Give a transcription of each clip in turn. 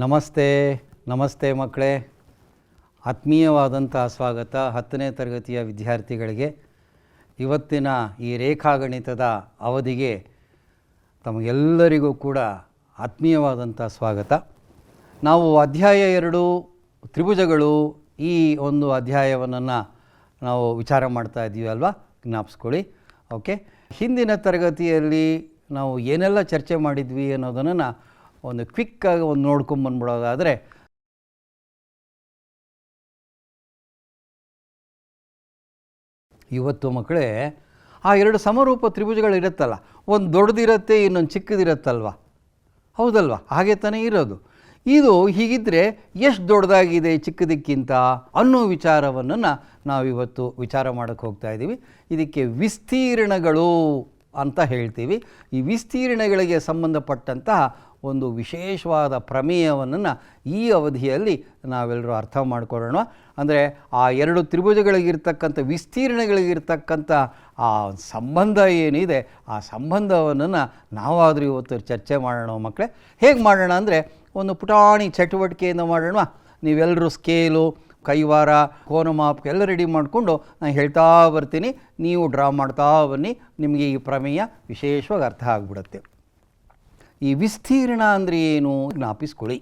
ನಮಸ್ತೆ ನಮಸ್ತೆ ಮಕ್ಕಳೇ, ಆತ್ಮೀಯವಾದಂಥ ಸ್ವಾಗತ 10ನೇ ತರಗತಿಯ ವಿದ್ಯಾರ್ಥಿಗಳಿಗೆ. ಇವತ್ತಿನ ಈ ರೇಖಾಗಣಿತದ ಅವಧಿಗೆ ತಮಗೆಲ್ಲರಿಗೂ ಕೂಡ ಆತ್ಮೀಯವಾದಂಥ ಸ್ವಾಗತ. ನಾವು ಅಧ್ಯಾಯ 2 ತ್ರಿಭುಜಗಳು ಈ ಒಂದು ಅಧ್ಯಾಯವನ್ನು ನಾವು ವಿಚಾರ ಮಾಡ್ತಾ ಇದ್ದೀವಿ ಅಲ್ವಾ, ಜ್ಞಾಪಿಸ್ಕೊಳ್ಳಿ. ಓಕೆ, ಹಿಂದಿನ ತರಗತಿಯಲ್ಲಿ ನಾವು ಏನೆಲ್ಲ ಚರ್ಚೆ ಮಾಡಿದ್ವಿ ಅನ್ನೋದನ್ನು ಒಂದು ಕ್ವಿಕ್ಕಾಗಿ ಒಂದು ನೋಡ್ಕೊಂಬಂದ್ಬಿಡೋದಾದರೆ, ಇವತ್ತು ಮಕ್ಕಳೇ ಆ 2 ಸಮರೂಪ ತ್ರಿಭುಜಗಳಿರುತ್ತಲ್ಲ, ಒಂದು ದೊಡ್ಡದಿರುತ್ತೆ, ಇನ್ನೊಂದು ಚಿಕ್ಕದಿರುತ್ತಲ್ವ, ಹೌದಲ್ವ? ಹಾಗೆ ತಾನೇ ಇರೋದು. ಇದು ಹೀಗಿದ್ದರೆ ಎಷ್ಟು ದೊಡ್ಡದಾಗಿದೆ ಚಿಕ್ಕದಕ್ಕಿಂತ ಅನ್ನೋ ವಿಚಾರವನ್ನು ನಾವಿವತ್ತು ವಿಚಾರ ಮಾಡೋಕ್ಕೆ ಹೋಗ್ತಾ ಇದ್ದೀವಿ. ಇದಕ್ಕೆ ವಿಸ್ತೀರ್ಣಗಳು ಅಂತ ಹೇಳ್ತೀವಿ. ಈ ವಿಸ್ತೀರ್ಣಗಳಿಗೆ ಸಂಬಂಧಪಟ್ಟಂತಹ ಒಂದು ವಿಶೇಷವಾದ ಪ್ರಮೇಯವನ್ನು ಈ ಅವಧಿಯಲ್ಲಿ ನಾವೆಲ್ಲರೂ ಅರ್ಥ ಮಾಡಿಕೊಳ್ಳೋಣ. ಅಂದರೆ ಆ 2 ತ್ರಿಭುಜಗಳಿಗಿರ್ತಕ್ಕಂಥ ವಿಸ್ತೀರ್ಣಗಳಿಗಿರ್ತಕ್ಕಂಥ ಆ ಸಂಬಂಧ ಏನಿದೆ, ಆ ಸಂಬಂಧವನ್ನು ನಾವಾದರೂ ಇವತ್ತು ಚರ್ಚೆ ಮಾಡೋಣ ಮಕ್ಕಳೇ. ಹೇಗೆ ಮಾಡೋಣ ಅಂದರೆ, ಒಂದು ಪುಟಾಣಿ ಚಟುವಟಿಕೆಯಿಂದ ಮಾಡೋಣ. ನೀವೆಲ್ಲರೂ ಸ್ಕೇಲು, ಕೈವಾರ, ಕೋನಮಾಪ್ ಎಲ್ಲ ರೆಡಿ ಮಾಡಿಕೊಂಡು ನಾನು ಹೇಳ್ತಾ ಬರ್ತೀನಿ, ನೀವು ಡ್ರಾ ಮಾಡ್ತಾ ಬನ್ನಿ. ನಿಮಗೆ ಈ ಪ್ರಮೇಯ ವಿಶೇಷವಾಗಿ ಅರ್ಥ ಆಗಿಬಿಡುತ್ತೆ. ಈ ವಿಸ್ತೀರ್ಣ ಅಂದರೆ ಏನು ಜ್ಞಾಪಿಸ್ಕೊಳ್ಳಿ.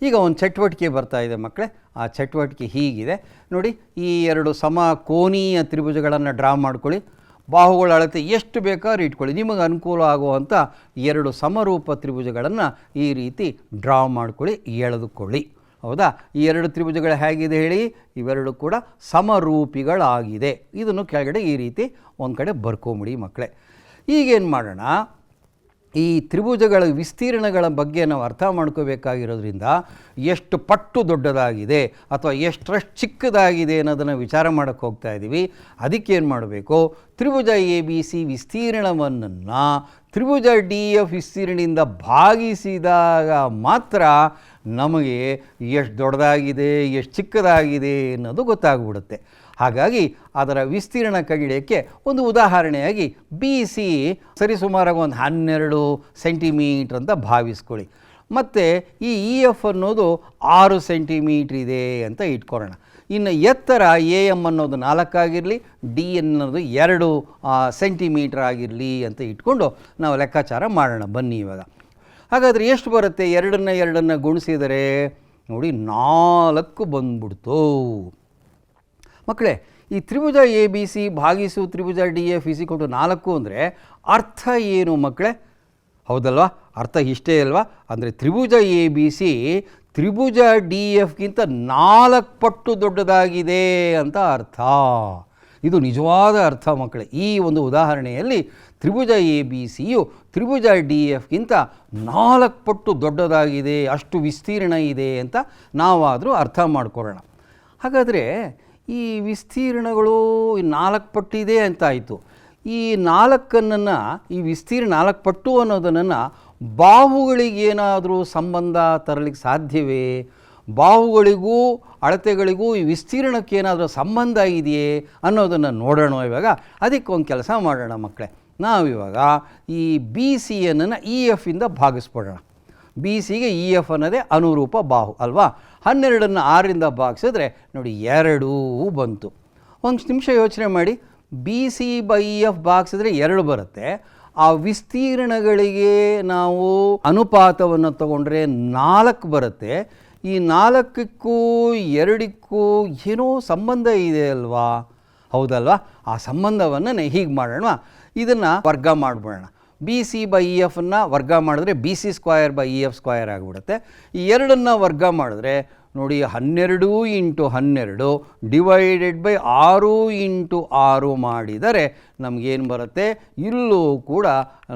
ಈಗ ಒಂದು ಚಟುವಟಿಕೆ ಬರ್ತಾ ಇದೆ ಮಕ್ಕಳೇ. ಆ ಚಟುವಟಿಕೆ ಹೀಗಿದೆ ನೋಡಿ. ಈ 2 ಸಮ ಕೋನೀಯ ತ್ರಿಭುಜಗಳನ್ನು ಡ್ರಾ ಮಾಡ್ಕೊಳ್ಳಿ. ಬಾಹುಗಳ ಅಳತೆ ಎಷ್ಟು ಬೇಕಾದ್ರೂ ಇಟ್ಕೊಳ್ಳಿ. ನಿಮಗೆ ಅನುಕೂಲ ಆಗುವಂಥ 2 ಸಮರೂಪ ತ್ರಿಭುಜಗಳನ್ನು ಈ ರೀತಿ ಡ್ರಾ ಮಾಡ್ಕೊಳ್ಳಿ, ಎಳೆದುಕೊಳ್ಳಿ. ಹೌದಾ? ಈ 2 ತ್ರಿಭುಜಗಳು ಹೇಗಿದೆ ಹೇಳಿ? ಇವೆರಡು ಕೂಡ ಸಮರೂಪಿಗಳಾಗಿದೆ. ಇದನ್ನು ಕೆಳಗಡೆ ಈ ರೀತಿ ಒಂದು ಕಡೆ ಬರ್ಕೊಂಬಿಡಿ ಮಕ್ಕಳೇ. ಈಗೇನು ಮಾಡೋಣ, ಈ ತ್ರಿಭುಜಗಳ ವಿಸ್ತೀರ್ಣಗಳ ಬಗ್ಗೆ ನಾವು ಅರ್ಥ ಮಾಡ್ಕೋಬೇಕಾಗಿರೋದ್ರಿಂದ ಎಷ್ಟು ಪಟ್ಟು ದೊಡ್ಡದಾಗಿದೆ ಅಥವಾ ಎಷ್ಟರಷ್ಟು ಚಿಕ್ಕದಾಗಿದೆ ಅನ್ನೋದನ್ನು ವಿಚಾರ ಮಾಡೋಕ್ಕೆ ಹೋಗ್ತಾ ಇದ್ದೀವಿ. ಅದಕ್ಕೇನು ಮಾಡಬೇಕು, ತ್ರಿಭುಜ ABC ವಿಸ್ತೀರ್ಣವನ್ನು ತ್ರಿಭುಜ DF ವಿಸ್ತೀರ್ಣದಿಂದ ಭಾಗಿಸಿದಾಗ ಮಾತ್ರ ನಮಗೆ ಎಷ್ಟು ದೊಡ್ಡದಾಗಿದೆ, ಎಷ್ಟು ಚಿಕ್ಕದಾಗಿದೆ ಅನ್ನೋದು ಗೊತ್ತಾಗ್ಬಿಡುತ್ತೆ. ಹಾಗಾಗಿ ಅದರ ವಿಸ್ತೀರ್ಣ ಕಂಡುಹಿಡಿಯೋಕ್ಕೆ ಒಂದು ಉದಾಹರಣೆಯಾಗಿ BC ಸರಿಸುಮಾರಾಗಿ ಒಂದು 12 ಸೆಂಟಿಮೀಟ್ರ್ ಅಂತ ಭಾವಿಸ್ಕೊಳ್ಳಿ. ಮತ್ತು ಈ EF ಅನ್ನೋದು 6 ಸೆಂಟಿಮೀಟ್ರ್ ಇದೆ ಅಂತ ಇಟ್ಕೊಳ್ಳೋಣ. ಇನ್ನು ಎತ್ತರ AM ಅನ್ನೋದು 4 ಆಗಿರಲಿ, DN ಅನ್ನೋದು 2 ಸೆಂಟಿಮೀಟ್ರ್ ಆಗಿರಲಿ ಅಂತ ಇಟ್ಕೊಂಡು ನಾವು ಲೆಕ್ಕಾಚಾರ ಮಾಡೋಣ ಬನ್ನಿ. ಇವಾಗ ಹಾಗಾದರೆ ಎಷ್ಟು ಬರುತ್ತೆ? 2ನ್ನ ಗುಣಿಸಿದರೆ ನೋಡಿ 4 ಬಂದ್ಬಿಡ್ತು ಮಕ್ಕಳೇ. ಈ ತ್ರಿಭುಜ ABC ಭಾಗಿಸು ತ್ರಿಭುಜ DF = 4 ಅಂದರೆ ಅರ್ಥ ಏನು ಮಕ್ಕಳೇ? ಹೌದಲ್ವಾ? ಅರ್ಥ ಇಷ್ಟೇ ಅಲ್ವಾ? ಅಂದರೆ ತ್ರಿಭುಜ ABC ತ್ರಿಭುಜ DFಗಿಂತ 4 ಪಟ್ಟು ದೊಡ್ಡದಾಗಿದೆ ಅಂತ ಅರ್ಥ. ಇದು ನಿಜವಾದ ಅರ್ಥ ಮಕ್ಕಳೇ. ಈ ಒಂದು ಉದಾಹರಣೆಯಲ್ಲಿ ತ್ರಿಭುಜ ABCಯು ತ್ರಿಭುಜ DFಗಿಂತ 4 ಪಟ್ಟು ದೊಡ್ಡದಾಗಿದೆ, ಅಷ್ಟು ವಿಸ್ತೀರ್ಣ ಇದೆ ಅಂತ ನಾವಾದರೂ ಅರ್ಥ ಮಾಡ್ಕೊಳ್ಳೋಣ. ಹಾಗಾದರೆ ಈ ವಿಸ್ತೀರ್ಣಗಳು 4 ಪಟ್ಟಿದೆ ಅಂತಾಯಿತು. ಈ 4 ಈ ವಿಸ್ತೀರ್ಣ 4 ಪಟ್ಟು ಅನ್ನೋದನ್ನು ಬಾಹುಗಳಿಗೇನಾದರೂ ಸಂಬಂಧ ತರಲಿಕ್ಕೆ ಸಾಧ್ಯವೇ? ಬಾಹುಗಳಿಗೂ ಅಳತೆಗಳಿಗೂ ಈ ವಿಸ್ತೀರ್ಣಕ್ಕೇನಾದರೂ ಸಂಬಂಧ ಇದೆಯೇ ಅನ್ನೋದನ್ನು ನೋಡೋಣ. ಇವಾಗ ಅದಕ್ಕೆ ಒಂದು ಕೆಲಸ ಮಾಡೋಣ ಮಕ್ಕಳೇ. ನಾವಿವಾಗ ಈ BCಯನ್ನು EFಯಿಂದ ಭಾಗಿಸ್ಬಿಡೋಣ. BCಗೆ EF ಅನ್ನೋದೇ ಅನುರೂಪ ಬಾಹು ಅಲ್ವಾ? 12ನ್ನು 6ರಿಂದ ಭಾಗಿಸಿದ್ರೆ ನೋಡಿ 2 ಬಂತು. ಒಂದು ನಿಮಿಷ ಯೋಚನೆ ಮಾಡಿ. BC/EF ಭಾಗಿಸಿದ್ರೆ 2 ಬರುತ್ತೆ. ಆ ವಿಸ್ತೀರ್ಣಗಳಿಗೆ ನಾವು ಅನುಪಾತವನ್ನು ತಗೊಂಡ್ರೆ 4 ಬರುತ್ತೆ. ಈ 4ಕ್ಕೂ 2ಕ್ಕೂ ಏನೋ ಸಂಬಂಧ ಇದೆ ಅಲ್ವಾ? ಹೌದಲ್ವಾ? ಆ ಸಂಬಂಧವನ್ನು ಹೀಗೆ ಮಾಡೋಣ. ಇದನ್ನು ವರ್ಗ ಮಾಡಿಬಿಡೋಣ. BC/EFನ್ನು ವರ್ಗ ಮಾಡಿದ್ರೆ BC²/EF² ಆಗಿಬಿಡುತ್ತೆ. ಈ 2ನ್ನು ವರ್ಗ ಮಾಡಿದ್ರೆ ನೋಡಿ 12 × 12 / 6 × 6 ಮಾಡಿದರೆ ನಮಗೇನು ಬರುತ್ತೆ? ಇಲ್ಲೂ ಕೂಡ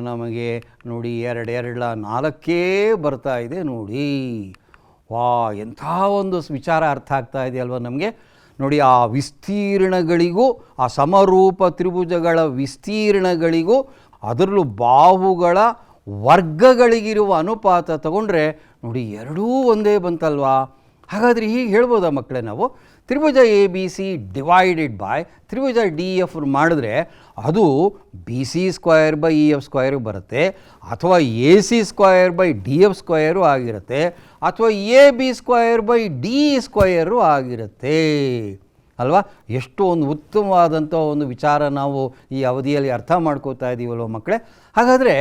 ನಮಗೆ ನೋಡಿ 2 4 ಬರ್ತಾ ಇದೆ ನೋಡಿ. ವಾ, ಎಂಥ ಒಂದು ವಿಚಾರ ಅರ್ಥ ಆಗ್ತಾ ಇದೆಯಲ್ವ ನಮಗೆ. ನೋಡಿ, ಆ ವಿಸ್ತೀರ್ಣಗಳಿಗೂ ಆ ಸಮರೂಪ ತ್ರಿಭುಜಗಳ ವಿಸ್ತೀರ್ಣಗಳಿಗೂ ಅದರಲ್ಲೂ ಬಾಹುಗಳ ವರ್ಗಗಳಿಗಿರುವ ಅನುಪಾತ ತಗೊಂಡ್ರೆ ನೋಡಿ 2 ಒಂದೇ ಬಂತಲ್ವಾ? ಹಾಗಾದರೆ ಹೀಗೆ ಹೇಳ್ಬೋದಾ ಮಕ್ಕಳೇ ನಾವು? ತ್ರಿಭುಜ A B C divided by ತ್ರಿಭುಜ ಡಿ ಎಫ್ ಮಾಡಿದ್ರೆ ಅದು B C square by E F square ಬರುತ್ತೆ, ಅಥವಾ A C square by D F square ಆಗಿರುತ್ತೆ, ಅಥವಾ A B square by D square ಆಗಿರುತ್ತೆ ಅಲ್ವಾ. ಎಷ್ಟು ಒಂದು ಉತ್ತಮವಾದಂಥ ಒಂದು ವಿಚಾರ ನಾವು ಈ ಅವಧಿಯಲ್ಲಿ ಅರ್ಥ ಮಾಡ್ಕೋತಾ ಇದ್ದೀವಲ್ವ ಮಕ್ಕಳೇ. ಹಾಗಾದರೆ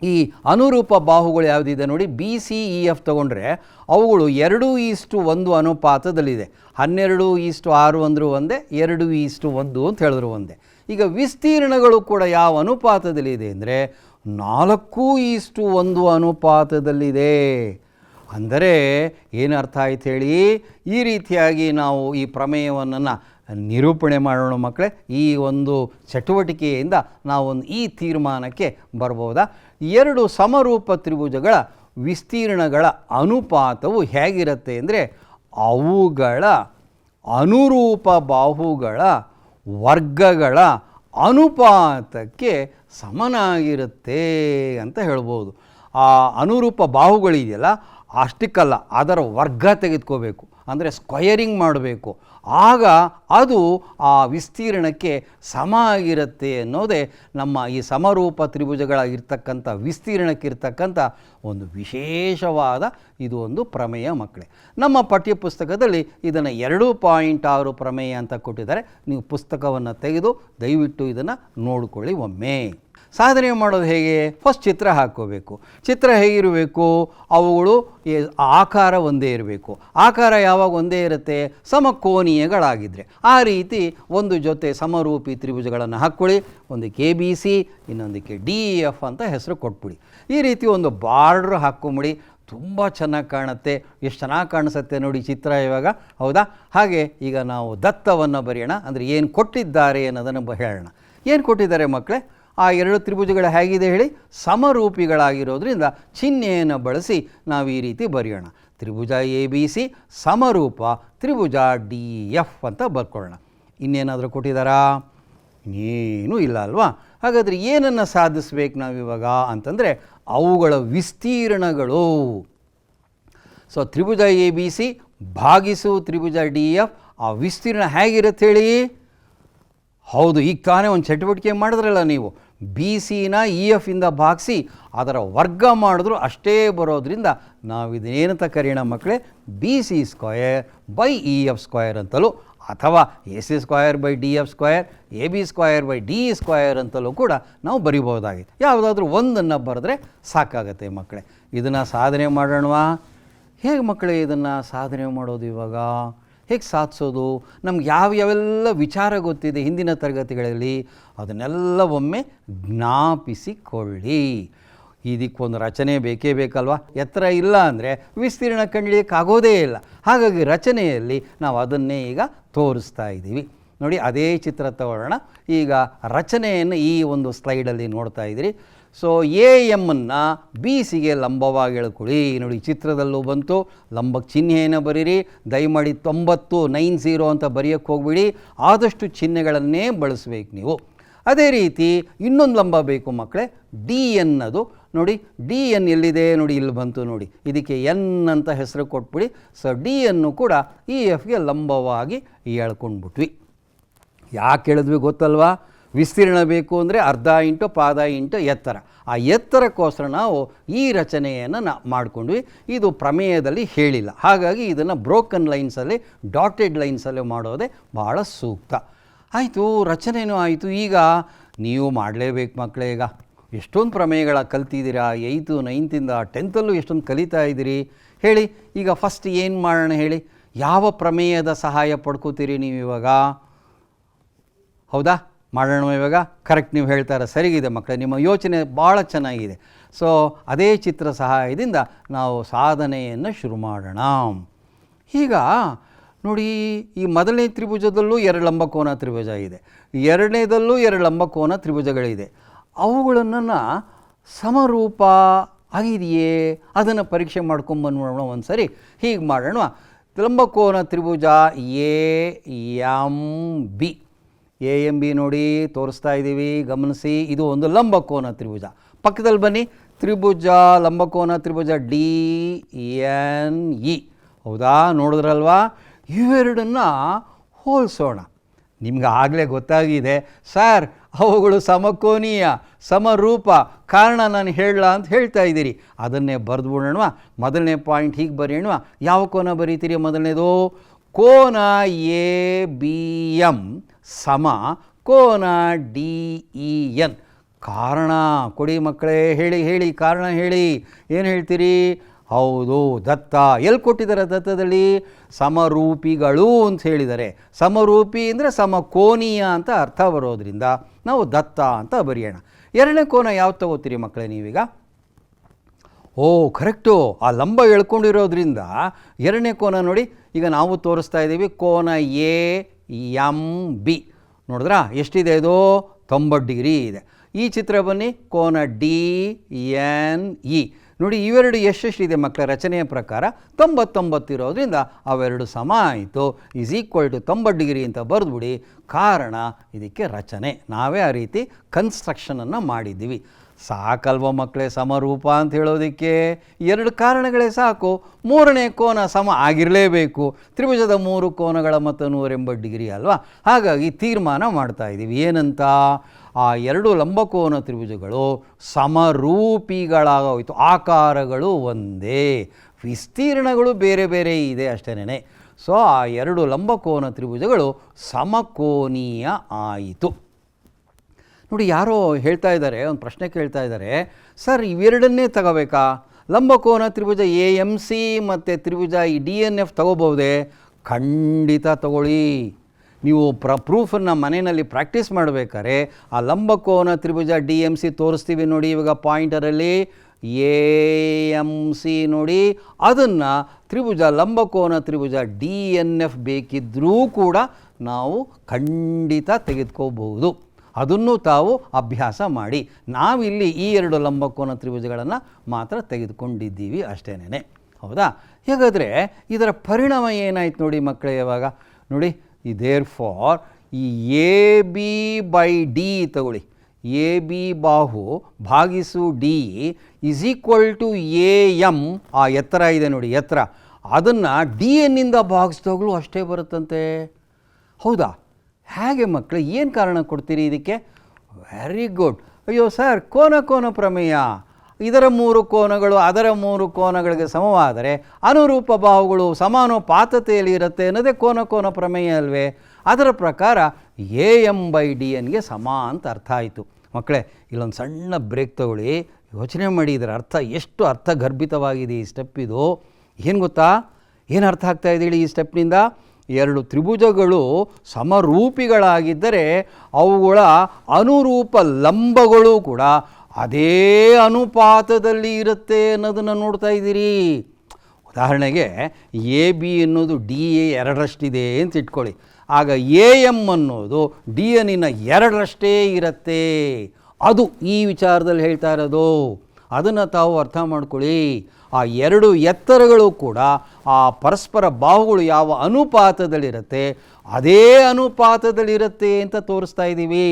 ಈ ಅನುರೂಪ ಬಾಹುಗಳು ಯಾವುದಿದೆ ನೋಡಿ, ಬಿ ಸಿ ಇ ಎಫ್ ತೊಗೊಂಡ್ರೆ ಅವುಗಳು 2:1 ಅನುಪಾತದಲ್ಲಿದೆ. 12:6 ಅಂದರೂ ಒಂದೇ, 2:1 ಅಂತ ಹೇಳಿದ್ರು ಒಂದೇ. ಈಗ ವಿಸ್ತೀರ್ಣಗಳು ಕೂಡ ಯಾವ ಅನುಪಾತದಲ್ಲಿದೆ ಅಂದರೆ 4:1 ಅನುಪಾತದಲ್ಲಿದೆ. ಅಂದರೆ ಏನರ್ಥ ಆಯ್ತು ಹೇಳಿ, ಈ ರೀತಿಯಾಗಿ ನಾವು ಈ ಪ್ರಮೇಯವನ್ನು ನಿರೂಪಣೆ ಮಾಡೋಣ ಮಕ್ಕಳೇ. ಈ ಒಂದು ಚಟುವಟಿಕೆಯಿಂದ ನಾವೊಂದು ಈ ತೀರ್ಮಾನಕ್ಕೆ ಬರ್ಬೋದಾ, 2 ಸಮರೂಪ ತ್ರಿಭುಜಗಳ ವಿಸ್ತೀರ್ಣಗಳ ಅನುಪಾತವು ಹೇಗಿರುತ್ತೆ ಅಂದರೆ ಅವುಗಳ ಅನುರೂಪ ಬಾಹುಗಳ ವರ್ಗಗಳ ಅನುಪಾತಕ್ಕೆ ಸಮನಾಗಿರುತ್ತೆ ಅಂತ ಹೇಳ್ಬೋದು. ಆ ಅನುರೂಪ ಬಾಹುಗಳಿದೆಯಲ್ಲ ಅಷ್ಟಕ್ಕಲ್ಲ, ಅದರ ವರ್ಗ ತೆಗೆದುಕೋಬೇಕು, ಅಂದರೆ ಸ್ಕ್ವಯರಿಂಗ್ ಮಾಡಬೇಕು. ಆಗ ಅದು ಆ ವಿಸ್ತೀರ್ಣಕ್ಕೆ ಸಮ ಆಗಿರುತ್ತೆ ಅನ್ನೋದೇ ನಮ್ಮ ಈ ಸಮರೂಪ ತ್ರಿಭುಜಗಳ ಇರ್ತಕ್ಕಂಥ ವಿಸ್ತೀರ್ಣಕ್ಕಿರ್ತಕ್ಕಂಥ ಒಂದು ವಿಶೇಷವಾದ ಇದು ಒಂದು ಪ್ರಮೇಯ ಮಕ್ಕಳೇ. ನಮ್ಮ ಪಠ್ಯಪುಸ್ತಕದಲ್ಲಿ ಇದನ್ನು 2.6 ಪ್ರಮೇಯ ಅಂತ ಕೊಟ್ಟಿದ್ದಾರೆ. ನೀವು ಪುಸ್ತಕವನ್ನು ತೆಗೆದು ದಯವಿಟ್ಟು ಇದನ್ನು ನೋಡಿಕೊಳ್ಳಿ ಒಮ್ಮೆ. ಸಾಧನೆ ಮಾಡೋದು ಹೇಗೆ? ಫಸ್ಟ್ ಚಿತ್ರ ಹಾಕ್ಕೋಬೇಕು. ಚಿತ್ರ ಹೇಗಿರಬೇಕು? ಅವುಗಳು ಆಕಾರ ಒಂದೇ ಇರಬೇಕು. ಆಕಾರ ಯಾವಾಗ ಒಂದೇ ಇರುತ್ತೆ? ಸಮಕೋನೀಯಗಳಾಗಿದ್ದರೆ. ಆ ರೀತಿ ಒಂದು ಜೊತೆ ಸಮರೂಪಿ ತ್ರಿಭುಜಗಳನ್ನು ಹಾಕ್ಕೊಳ್ಳಿ. ಒಂದಕ್ಕೆ ಎ ಬಿ ಸಿ, ಇನ್ನೊಂದಕ್ಕೆ ಡಿ ಎಫ್ ಅಂತ ಹೆಸರು ಕೊಟ್ಬಿಡಿ. ಈ ರೀತಿ ಒಂದು ಬಾರ್ಡ್ರ್ ಹಾಕ್ಕೊಂಬಿಡಿ. ತುಂಬ ಚೆನ್ನಾಗಿ ಕಾಣುತ್ತೆ. ಎಷ್ಟು ಚೆನ್ನಾಗಿ ಕಾಣಿಸುತ್ತೆ ನೋಡಿ ಚಿತ್ರ ಇವಾಗ, ಹೌದಾ? ಹಾಗೆ ಈಗ ನಾವು ದತ್ತವನ್ನು ಬರೆಯೋಣ. ಅಂದರೆ ಏನು ಕೊಟ್ಟಿದ್ದಾರೆ ಅನ್ನೋದನ್ನು ಹೇಳೋಣ. ಏನು ಕೊಟ್ಟಿದ್ದಾರೆ ಮಕ್ಕಳೇ? ಆ 2 ತ್ರಿಭುಜಗಳು ಹೇಗಿದೆ ಹೇಳಿ? ಸಮರೂಪಿಗಳಾಗಿರೋದ್ರಿಂದ ಚಿಹ್ನೆಯನ್ನು ಬಳಸಿ ನಾವು ಈ ರೀತಿ ಬರೆಯೋಣ. ತ್ರಿಭುಜ ಎ ಬಿ ಸಿ ಸಮರೂಪ ತ್ರಿಭುಜ ಡಿ ಎಫ್ ಅಂತ ಬರ್ಕೊಳ್ಳೋಣ. ಇನ್ನೇನಾದರೂ ಕೊಟ್ಟಿದ್ದಾರಾ? ಏನೂ ಇಲ್ಲ ಅಲ್ವಾ? ಹಾಗಾದರೆ ಏನನ್ನು ಸಾಧಿಸ್ಬೇಕು ನಾವಿವಾಗ ಅಂತಂದರೆ ಅವುಗಳ ವಿಸ್ತೀರ್ಣಗಳು. ಸೊ ತ್ರಿಭುಜ ಎ ಬಿ ಸಿ ಭಾಗಿಸು ತ್ರಿಭುಜ ಡಿ ಎಫ್, ಆ ವಿಸ್ತೀರ್ಣ ಹೇಗಿರುತ್ತೆ ಹೇಳಿ? ಹೌದು, ಈಗ ತಾನೇ ಒಂದು ಚಟುವಟಿಕೆ ಮಾಡಿದ್ರಲ್ಲ ನೀವು, ಬಿ ಸಿನ ಇ ಎಫಿಂದ ಭಾಗಿಸಿ ಅದರ ವರ್ಗ ಮಾಡಿದ್ರು ಅಷ್ಟೇ ಬರೋದ್ರಿಂದ ನಾವು ಇದನ್ನೇನಂತ ಕರೆಯೋಣ ಮಕ್ಕಳೇ? B C square by E F square ಅಂತಲೂ, ಅಥವಾ A C square by D F square, A B square by D square ಅಂತಲೂ ಕೂಡ ನಾವು ಬರಿಬೋದಾಗಿದೆ. ಯಾವುದಾದ್ರೂ ಒಂದನ್ನು ಬರೆದ್ರೆ ಸಾಕಾಗತ್ತೆ ಮಕ್ಕಳೇ. ಇದನ್ನು ಸಾಧನೆ ಮಾಡೋಣವಾ? ಹೇಗೆ ಮಕ್ಕಳೇ ಇದನ್ನು ಸಾಧನೆ ಮಾಡೋದು ಇವಾಗ? ಹೇಗೆ ಸಾಧಿಸೋದು? ನಮ್ಗೆ ಯಾವೆಲ್ಲ ವಿಚಾರ ಗೊತ್ತಿದೆ ಹಿಂದಿನ ತರಗತಿಗಳಲ್ಲಿ ಅದನ್ನೆಲ್ಲ ಒಮ್ಮೆ ಜ್ಞಾಪಿಸಿಕೊಳ್ಳಿ. ಇದಕ್ಕೊಂದು ರಚನೆ ಬೇಕೇ ಬೇಕಲ್ವ? ಎತ್ತರ ಇಲ್ಲ ಅಂದರೆ ವಿಸ್ತೀರ್ಣ ಕಂಡುಹಿಡಿಯೋಕ್ಕಾಗೋದೇ ಇಲ್ಲ. ಹಾಗಾಗಿ ರಚನೆಯಲ್ಲಿ ನಾವು ಅದನ್ನೇ ಈಗ ತೋರಿಸ್ತಾ ಇದ್ದೀವಿ ನೋಡಿ. ಅದೇ ಚಿತ್ರ ತಗೊಳ್ಳೋಣ. ಈಗ ರಚನೆಯನ್ನು ಈ ಒಂದು ಸ್ಲೈಡಲ್ಲಿ ನೋಡ್ತಾ ಇದ್ದೀರಿ. ಸೊ ಎ ಎಮ್ಮನ್ನು ಬಿ ಸಿಗೆ ಲಂಬವಾಗಿ ಎಳ್ಕೊಳ್ಳಿ. ನೋಡಿ ಚಿತ್ರದಲ್ಲೂ ಬಂತು. ಲಂಬಕ್ಕೆ ಚಿಹ್ನೆಯನ್ನು ಬರೀರಿ. ದಯಮಾಡಿ 90 ಅಂತ ಬರೆಯೋಕ್ಕೆ ಹೋಗ್ಬಿಡಿ. ಆದಷ್ಟು ಚಿಹ್ನೆಗಳನ್ನೇ ಬಳಸಬೇಕು ನೀವು. ಅದೇ ರೀತಿ ಇನ್ನೊಂದು ಲಂಬ ಬೇಕು ಮಕ್ಕಳೇ, ಡಿ ಎನ್. ಅದು ನೋಡಿ ಡಿ ಎನ್ ಎಲ್ಲಿದೆ ನೋಡಿ, ಇಲ್ಲಿ ಬಂತು ನೋಡಿ. ಇದಕ್ಕೆ ಎನ್ ಅಂತ ಹೆಸರು ಕೊಟ್ಬಿಡಿ. ಸೊ ಡಿ ಎನ್ನು ಕೂಡ ಇ ಎಫ್ಗೆ ಲಂಬವಾಗಿ ಎಳ್ಕೊಂಡ್ಬಿಟ್ವಿ. ಯಾಕೆ ಹೇಳಿದ್ವಿ ಗೊತ್ತಲ್ವಾ? ವಿಸ್ತೀರ್ಣ ಬೇಕು ಅಂದರೆ ಅರ್ಧ ಇಂಟು ಪಾದ ಇಂಟು ಎತ್ತರ. ಆ ಎತ್ತರಕ್ಕೋಸ್ಕರ ನಾವು ಈ ರಚನೆಯನ್ನು ಮಾಡಿಕೊಂಡ್ವಿ. ಇದು ಪ್ರಮೇಯದಲ್ಲಿ ಹೇಳಿಲ್ಲ. ಹಾಗಾಗಿ ಇದನ್ನು ಬ್ರೋಕನ್ ಲೈನ್ಸಲ್ಲಿ, ಡಾಟೆಡ್ ಲೈನ್ಸಲ್ಲಿ ಮಾಡೋದೇ ಭಾಳ ಸೂಕ್ತ. ಆಯಿತು, ರಚನೆಯೂ ಆಯಿತು. ಈಗ ನೀವು ಮಾಡಲೇಬೇಕು ಮಕ್ಕಳೇ. ಈಗ ಎಷ್ಟೊಂದು ಪ್ರಮೇಯಗಳ ಕಲ್ತಿದ್ದೀರಾ. 8th 9th 10th ಎಷ್ಟೊಂದು ಕಲಿತಾ ಇದ್ದೀರಿ ಹೇಳಿ. ಈಗ ಫಸ್ಟ್ ಏನು ಮಾಡೋಣ ಹೇಳಿ? ಯಾವ ಪ್ರಮೇಯದ ಸಹಾಯ ಪಡ್ಕೋತೀರಿ ನೀವು ಇವಾಗ? ಹೌದಾ? ಮಾಡೋಣ ಇವಾಗ. ಕರೆಕ್ಟ್, ನೀವು ಹೇಳ್ತಾರೆ, ಸರಿಗಿದೆ ಮಕ್ಕಳೇ, ನಿಮ್ಮ ಯೋಚನೆ ಭಾಳ ಚೆನ್ನಾಗಿದೆ. ಸೊ ಅದೇ ಚಿತ್ರ ಸಹಾಯದಿಂದ ನಾವು ಸಾಧನೆಯನ್ನು ಶುರು ಮಾಡೋಣ. ಈಗ ನೋಡಿ, ಈ ಮೊದಲನೇ ತ್ರಿಭುಜದಲ್ಲೂ 2 ಲಂಬಕೋನ ತ್ರಿಭುಜ ಇದೆ, ಎರಡನೇದಲ್ಲೂ 2 ಲಂಬಕೋನ ತ್ರಿಭುಜಗಳಿದೆ. ಅವುಗಳನ್ನು ಸಮರೂಪ ಆಗಿದೆಯೇ ಅದನ್ನು ಪರೀಕ್ಷೆ ಮಾಡ್ಕೊಂಬಂದ್ಬಿಡೋಣ ಒಂದು ಸರಿ. ಹೀಗೆ ಮಾಡೋಣ. ಲಂಬಕೋನ ತ್ರಿಭುಜ A M B. A M B ನೋಡಿ ತೋರಿಸ್ತಾ ಇದ್ದೀವಿ, ಗಮನಿಸಿ. ಇದು ಒಂದು ಲಂಬಕೋನ ತ್ರಿಭುಜ. ಪಕ್ಕದಲ್ಲಿ ಬನ್ನಿ, ತ್ರಿಭುಜ ಲಂಬಕೋನ ತ್ರಿಭುಜ ಡಿ ಎನ್ ಇ. ಹೌದಾ? ನೋಡಿದ್ರಲ್ವಾ? ಇವೆರಡನ್ನು ಹೋಲಿಸೋಣ. ನಿಮ್ಗೆ ಆಗಲೇ ಗೊತ್ತಾಗಿದೆ ಸರ್ ಅವುಗಳು ಸಮಕೋನೀಯ ಸಮರೂಪ, ಕಾರಣ ನಾನು ಹೇಳಲ್ಲ ಅಂತ ಹೇಳ್ತಾ ಇದ್ದೀರಿ. ಅದನ್ನೇ ಬರೆದು ಬಿಡೋಣ. ಮೊದಲನೇ ಪಾಯಿಂಟ್ ಹೀಗೆ ಬರೆಯೋಣ. ಯಾವ ಕೋನ ಬರೀತೀರಿ? ಮೊದಲನೇದು ಕೋನ ಎ ಬಿ ಎಮ್ ಸಮ ಕೋನ ಡಿ ಇ ಎನ್. ಕಾರಣ ಕೊಡಿ ಮಕ್ಕಳೇ, ಹೇಳಿ ಕಾರಣ ಹೇಳಿ. ಏನು ಹೇಳ್ತೀರಿ? ಹೌದು, ದತ್ತ. ಎಲ್ಲಿ ಕೊಟ್ಟಿದ್ದಾರೆ ದತ್ತದಲ್ಲಿ? ಸಮರೂಪಿಗಳು ಅಂತ ಹೇಳಿದ್ದಾರೆ. ಸಮರೂಪಿ ಅಂದರೆ ಸಮಕೋನೀಯ ಅಂತ ಅರ್ಥ ಬರೋದ್ರಿಂದ ನಾವು ದತ್ತ ಅಂತ ಬರೆಯೋಣ. ಎರಡನೇ ಕೋನ ಯಾವ್ದು ತಗೋತೀರಿ ಮಕ್ಕಳೇ ನೀವೀಗ? ಕರೆಕ್ಟು, ಆ ಲಂಬ ಎಳ್ಕೊಂಡಿರೋದ್ರಿಂದ ಎರಡನೇ ಕೋನ ನೋಡಿ, ಈಗ ನಾವು ತೋರಿಸ್ತಾ ಇದ್ದೀವಿ ಕೋನ ಎ ಎಮ್ ಬಿ. ನೋಡಿದ್ರಾ ಎಷ್ಟಿದೆ? ಇದು 90 ಡಿಗ್ರಿ ಇದೆ. ಈ ಚಿತ್ರ ಬನ್ನಿ, ಕೋನ ಡಿ ಎನ್ ಇ. ನೋಡಿ ಇವೆರಡು ಎಷ್ಟೆಷ್ಟಿದೆ ಮಕ್ಕಳ ರಚನೆಯ ಪ್ರಕಾರ? 90 ಇರೋದ್ರಿಂದ ಅವೆರಡು ಸಮ ಆಯಿತು. ಈಸ್ ಈಕ್ವಲ್ ಟು 90 ಡಿಗ್ರಿ ಅಂತ ಬರೆದ್ಬಿಡಿ. ಕಾರಣ ಇದಕ್ಕೆ ರಚನೆ. ನಾವೇ ಆ ರೀತಿ ಕನ್ಸ್ಟ್ರಕ್ಷನನ್ನು ಮಾಡಿದ್ದೀವಿ. ಸಾಕಲ್ವ ಮಕ್ಕಳೇ ಸಮರೂಪ ಅಂತ ಹೇಳೋದಕ್ಕೆ? ಎರಡು ಕಾರಣಗಳೇ ಸಾಕು. ಮೂರನೇ ಕೋನ ಸಮ ಆಗಿರಲೇಬೇಕು. ತ್ರಿಭುಜದ 3 ಕೋನಗಳ ಮೊತ್ತ 180 ಡಿಗ್ರಿ ಅಲ್ವಾ? ಹಾಗಾಗಿ ತೀರ್ಮಾನ ಮಾಡ್ತಾ ಇದ್ದೀವಿ ಏನಂತ? ಆ ಎರಡು ಲಂಬಕೋನ ತ್ರಿಭುಜಗಳು ಸಮರೂಪಿಗಳಾಗೋಯಿತು. ಆಕಾರಗಳು ಒಂದೇ, ವಿಸ್ತೀರ್ಣಗಳು ಬೇರೆ ಬೇರೆ ಇದೆ ಅಷ್ಟೇನೆ. ಸೊ ಆ ಎರಡು ಲಂಬಕೋನ ತ್ರಿಭುಜಗಳು ಸಮಕೋನೀಯ ಆಯಿತು. ನೋಡಿ ಯಾರೋ ಹೇಳ್ತಾ ಇದ್ದಾರೆ, ಒಂದು ಪ್ರಶ್ನೆ ಕೇಳ್ತಾ ಇದ್ದಾರೆ, ಸರ್ ಇವೆರಡನ್ನೇ ತಗೋಬೇಕಾ? ಲಂಬಕೋನ ತ್ರಿಭುಜ ಎ ಎಮ್ ಸಿ ಮತ್ತು ತ್ರಿಭುಜ ಈ ಡಿ ಎನ್ ಎಫ್ ತಗೋಬಹುದೇ? ಖಂಡಿತ ತಗೊಳ್ಳಿ. ನೀವು ಪ್ರೂಫನ್ನು ಮನೆಯಲ್ಲಿ ಪ್ರಾಕ್ಟೀಸ್ ಮಾಡಬೇಕಾದ್ರೆ ಆ ಲಂಬಕೋನ ತ್ರಿಭುಜ ಡಿ ಎಮ್ ಸಿ ತೋರಿಸ್ತೀವಿ ನೋಡಿ. ಇವಾಗ ಪಾಯಿಂಟರಲ್ಲಿ ಎ ಎಮ್ ಸಿ ನೋಡಿ, ಅದನ್ನು ತ್ರಿಭುಜ ಲಂಬಕೋನ ತ್ರಿಭುಜ ಡಿ ಎನ್ ಎಫ್ ಬೇಕಿದ್ದರೂ ಕೂಡ ನಾವು ಖಂಡಿತ ತೆಗೆದುಕೋಬಹುದು. ಅದನ್ನು ತಾವು ಅಭ್ಯಾಸ ಮಾಡಿ. ನಾವಿಲ್ಲಿ ಈ ಎರಡು ಲಂಬಕೋನ ತ್ರಿಭುಜಗಳನ್ನು ಮಾತ್ರ ತೆಗೆದುಕೊಂಡಿದ್ದೀವಿ ಅಷ್ಟೇನೆ. ಹೌದಾ? ಹೇಗಾದರೆ ಇದರ ಪರಿಣಾಮ ಏನಾಯ್ತು ನೋಡಿ ಮಕ್ಕಳೇ. ಇವಾಗ ನೋಡಿ, ಈ ದೇರ್ ಫಾರ್ ಈ ಎ ಬಿ ಬೈ ಡಿ ತಗೊಳ್ಳಿ. ಎ ಬಿ ಬಾಹು ಭಾಗಿಸು D is equal to A M. ಆ ಎತ್ತರ ಇದೆ ನೋಡಿ, ಎತ್ತರ, ಅದನ್ನು ಡಿ ಎನ್ನಿಂದ ಭಾಗಿಸಿದಾಗಲೂ ಅಷ್ಟೇ ಬರುತ್ತಂತೆ. ಹೌದಾ? ಹೇಗೆ ಮಕ್ಕಳು? ಏನು ಕಾರಣ ಕೊಡ್ತೀರಿ ಇದಕ್ಕೆ? Very good. ಅಯ್ಯೋ ಸರ್, ಕೋನ ಪ್ರಮೇಯ. ಇದರ 3 ಕೋನಗಳು ಅದರ 3 ಕೋನಗಳಿಗೆ ಸಮವಾದರೆ ಅನುರೂಪ ಬಾಹುಗಳು ಸಮಾನುಪಾತತೆಯಲ್ಲಿ ಇರುತ್ತೆ ಅನ್ನೋದೇ ಕೋನ ಪ್ರಮೇಯ ಅಲ್ವೇ? ಅದರ ಪ್ರಕಾರ ಎ ಎಮ್ ಬೈ ಡಿ ಎನ್ಗೆ ಸಮ ಅಂತ ಅರ್ಥ ಆಯಿತು. ಮಕ್ಕಳೇ ಇಲ್ಲೊಂದು ಸಣ್ಣ ಬ್ರೇಕ್ ತಗೊಳ್ಳಿ, ಯೋಚನೆ ಮಾಡಿ. ಇದರ ಅರ್ಥ ಎಷ್ಟು ಅರ್ಥಗರ್ಭಿತವಾಗಿದೆ ಈ ಸ್ಟೆಪ್. ಇದು ಏನು ಗೊತ್ತಾ? ಏನು ಅರ್ಥ ಆಗ್ತಾ ಇದೆ ಹೇಳಿ ಈ ಸ್ಟೆಪ್ನಿಂದ? ಎರಡು ತ್ರಿಭುಜಗಳು ಸಮರೂಪಿಗಳಾಗಿದ್ದರೆ ಅವುಗಳ ಅನುರೂಪ ಲಂಬಗಳು ಕೂಡ ಅದೇ ಅನುಪಾತದಲ್ಲಿ ಇರುತ್ತೆ ಅನ್ನೋದನ್ನು ನೋಡ್ತಾ ಇದ್ದೀರಿ. ಉದಾಹರಣೆಗೆ ಎ ಬಿ ಅನ್ನೋದು ಡಿ ಎ 2ರಷ್ಟಿದೆ ಅಂತ ಇಟ್ಕೊಳ್ಳಿ. ಆಗ ಎ ಎಮ್ ಅನ್ನೋದು ಡಿ ಎನ್ನಿನ 2ರಷ್ಟೇ ಇರುತ್ತೆ. ಅದು ಈ ವಿಚಾರದಲ್ಲಿ ಹೇಳ್ತಾ ಇರೋದು. ಅದನ್ನು ತಾವು ಅರ್ಥ ಮಾಡ್ಕೊಳ್ಳಿ. ಆ ಎರಡು ಎತ್ತರಗಳು ಕೂಡ ಆ ಪರಸ್ಪರ ಬಾಹುಗಳು ಯಾವ ಅನುಪಾತದಲ್ಲಿರುತ್ತೆ ಅದೇ ಅನುಪಾತದಲ್ಲಿರುತ್ತೆ ಅಂತ ತೋರಿಸ್ತಾ ಇದ್ದೀವಿ.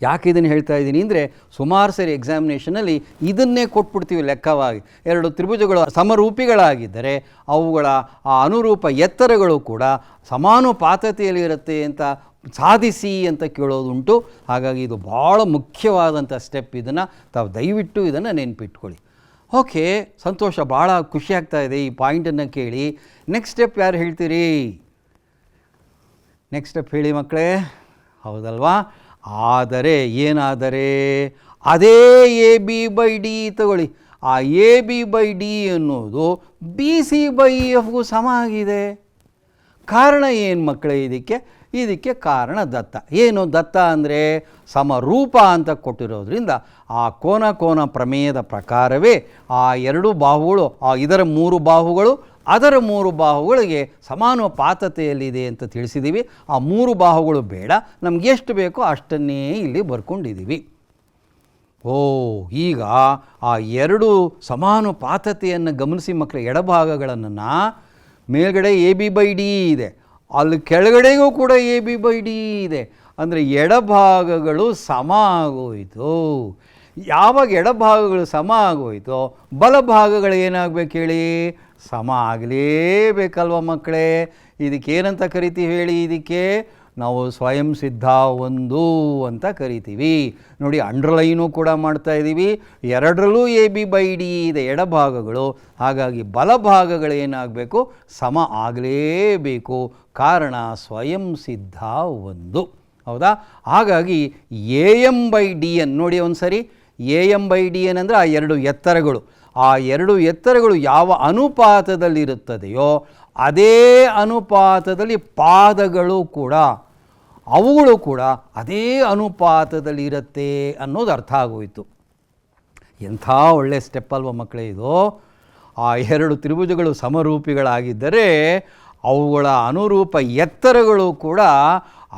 ಯಾಕೆ ಇದನ್ನು ಹೇಳ್ತಾ ಇದ್ದೀನಿ ಅಂದರೆ, ಸುಮಾರು ಸರಿ ಎಕ್ಸಾಮಿನೇಷನಲ್ಲಿ ಇದನ್ನೇ ಕೊಟ್ಬಿಡ್ತೀವಿ ಲೆಕ್ಕವಾಗಿ. ಎರಡು ತ್ರಿಭುಜಗಳು ಸಮರೂಪಿಗಳಾಗಿದ್ದರೆ ಅವುಗಳ ಆ ಅನುರೂಪ ಎತ್ತರಗಳು ಕೂಡ ಸಮಾನುಪಾತತೆಯಲ್ಲಿರುತ್ತೆ ಅಂತ ಸಾಧಿಸಿ ಅಂತ ಕೇಳೋದುಂಟು. ಹಾಗಾಗಿ ಇದು ಭಾಳ ಮುಖ್ಯವಾದಂಥ ಸ್ಟೆಪ್. ಇದನ್ನು ತಾವು ದಯವಿಟ್ಟು ಇದನ್ನು ನೆನಪಿಟ್ಕೊಳ್ಳಿ. ಓಕೆ, ಸಂತೋಷ, ಭಾಳ ಖುಷಿ ಆಗ್ತಾ ಇದೆ ಈ ಪಾಯಿಂಟನ್ನು ಕೇಳಿ. ನೆಕ್ಸ್ಟ್ ಸ್ಟೆಪ್ ಯಾರು ಹೇಳ್ತೀರಿ? ನೆಕ್ಸ್ಟ್ ಸ್ಟೆಪ್ ಹೇಳಿ ಮಕ್ಕಳೇ. ಹೌದಲ್ವಾ? ಆದರೆ ಏನಾದರೆ ಅದೇ ಎ ಬಿ ಬೈ ಡಿ ತಗೊಳ್ಳಿ. ಆ ಎ ಬಿ ಬೈ ಡಿ ಅನ್ನೋದು ಬಿ ಸಿ ಬೈ ಎಫ್ಗೂ ಸಮ ಆಗಿದೆ. ಕಾರಣ ಏನು ಮಕ್ಕಳೇ ಇದಕ್ಕೆ ಕಾರಣ ದತ್ತ. ಏನು ದತ್ತ ಅಂದರೆ ಸಮರೂಪ ಅಂತ ಕೊಟ್ಟಿರೋದ್ರಿಂದ ಆ ಕೋನ ಪ್ರಮೇಯದ ಪ್ರಕಾರವೇ ಆ ಎರಡು ಬಾಹುಗಳು, ಇದರ 3 ಬಾಹುಗಳು ಅದರ 3 ಬಾಹುಗಳಿಗೆ ಸಮಾನುಪಾತತೆಯಲ್ಲಿದೆ ಅಂತ ತಿಳಿಸಿದ್ದೀವಿ. ಆ 3 ಬಾಹುಗಳು ಬೇಡ, ನಮ್ಗೆ ಎಷ್ಟು ಬೇಕೋ ಅಷ್ಟನ್ನೇ ಇಲ್ಲಿ ಬರ್ಕೊಂಡಿದ್ದೀವಿ. ಈಗ ಆ ಎರಡು ಸಮಾನುಪಾತತೆಯನ್ನು ಗಮನಿಸಿ ಮಕ್ಕಳ. ಎಡಭಾಗಗಳನ್ನು ಮೇಲ್ಗಡೆ ಎ ಬಿ ಬೈ ಡಿ ಇದೆ, ಅಲ್ಲಿ ಕೆಳಗಡೆಗೂ ಕೂಡ ಎ ಬಿ ಬೈ ಡಿ ಇದೆ. ಅಂದರೆ ಎಡಭಾಗಗಳು ಸಮ ಆಗೋಯಿತು. ಯಾವಾಗ ಎಡಭಾಗಗಳು ಸಮ ಆಗೋಯ್ತೋ ಬಲಭಾಗಗಳು ಏನಾಗಬೇಕು ಹೇಳಿ, ಸಮ ಆಗಲೇಬೇಕಲ್ವ ಮಕ್ಕಳೇ. ಇದಕ್ಕೇನಂತ ಕರಿತೀವಿ ಹೇಳಿ, ಇದಕ್ಕೆ ನಾವು ಸ್ವಯಂ ಸಿದ್ಧ ಒಂದು ಅಂತ ಕರಿತೀವಿ. ನೋಡಿ ಅಂಡರ್ಲೈನು ಕೂಡ ಮಾಡ್ತಾ ಇದ್ದೀವಿ. ಎರಡರಲ್ಲೂ AB/D ಇದೆ ಎಡಭಾಗಗಳು, ಹಾಗಾಗಿ ಬಲಭಾಗಗಳು ಏನಾಗಬೇಕು, ಸಮ ಆಗಲೇಬೇಕು. ಕಾರಣ ಸ್ವಯಂ ಸಿದ್ಧ ಒಂದು. ಹೌದಾ? ಹಾಗಾಗಿ AM/DN ನೋಡಿ ಒಂದು ಸರಿ. AM/DN ಅಂದರೆ ಆ ಎರಡು ಎತ್ತರಗಳು. ಆ ಎರಡು ಎತ್ತರಗಳು ಯಾವ ಅನುಪಾತದಲ್ಲಿರುತ್ತದೆಯೋ ಅದೇ ಅನುಪಾತದಲ್ಲಿ ಪಾದಗಳು ಕೂಡ, ಅವುಗಳು ಕೂಡ ಅದೇ ಅನುಪಾತದಲ್ಲಿ ಇರುತ್ತೆ ಅನ್ನೋದು ಅರ್ಥ ಆಗೋಯಿತು. ಎಂಥ ಒಳ್ಳೆ ಸ್ಟೆಪ್ ಅಲ್ವ ಮಕ್ಕಳೇ ಇದು. ಆ ಎರಡು ತ್ರಿಭುಜಗಳು ಸಮರೂಪಿಗಳಾಗಿದ್ದರೆ ಅವುಗಳ ಅನುರೂಪ ಎತ್ತರಗಳು ಕೂಡ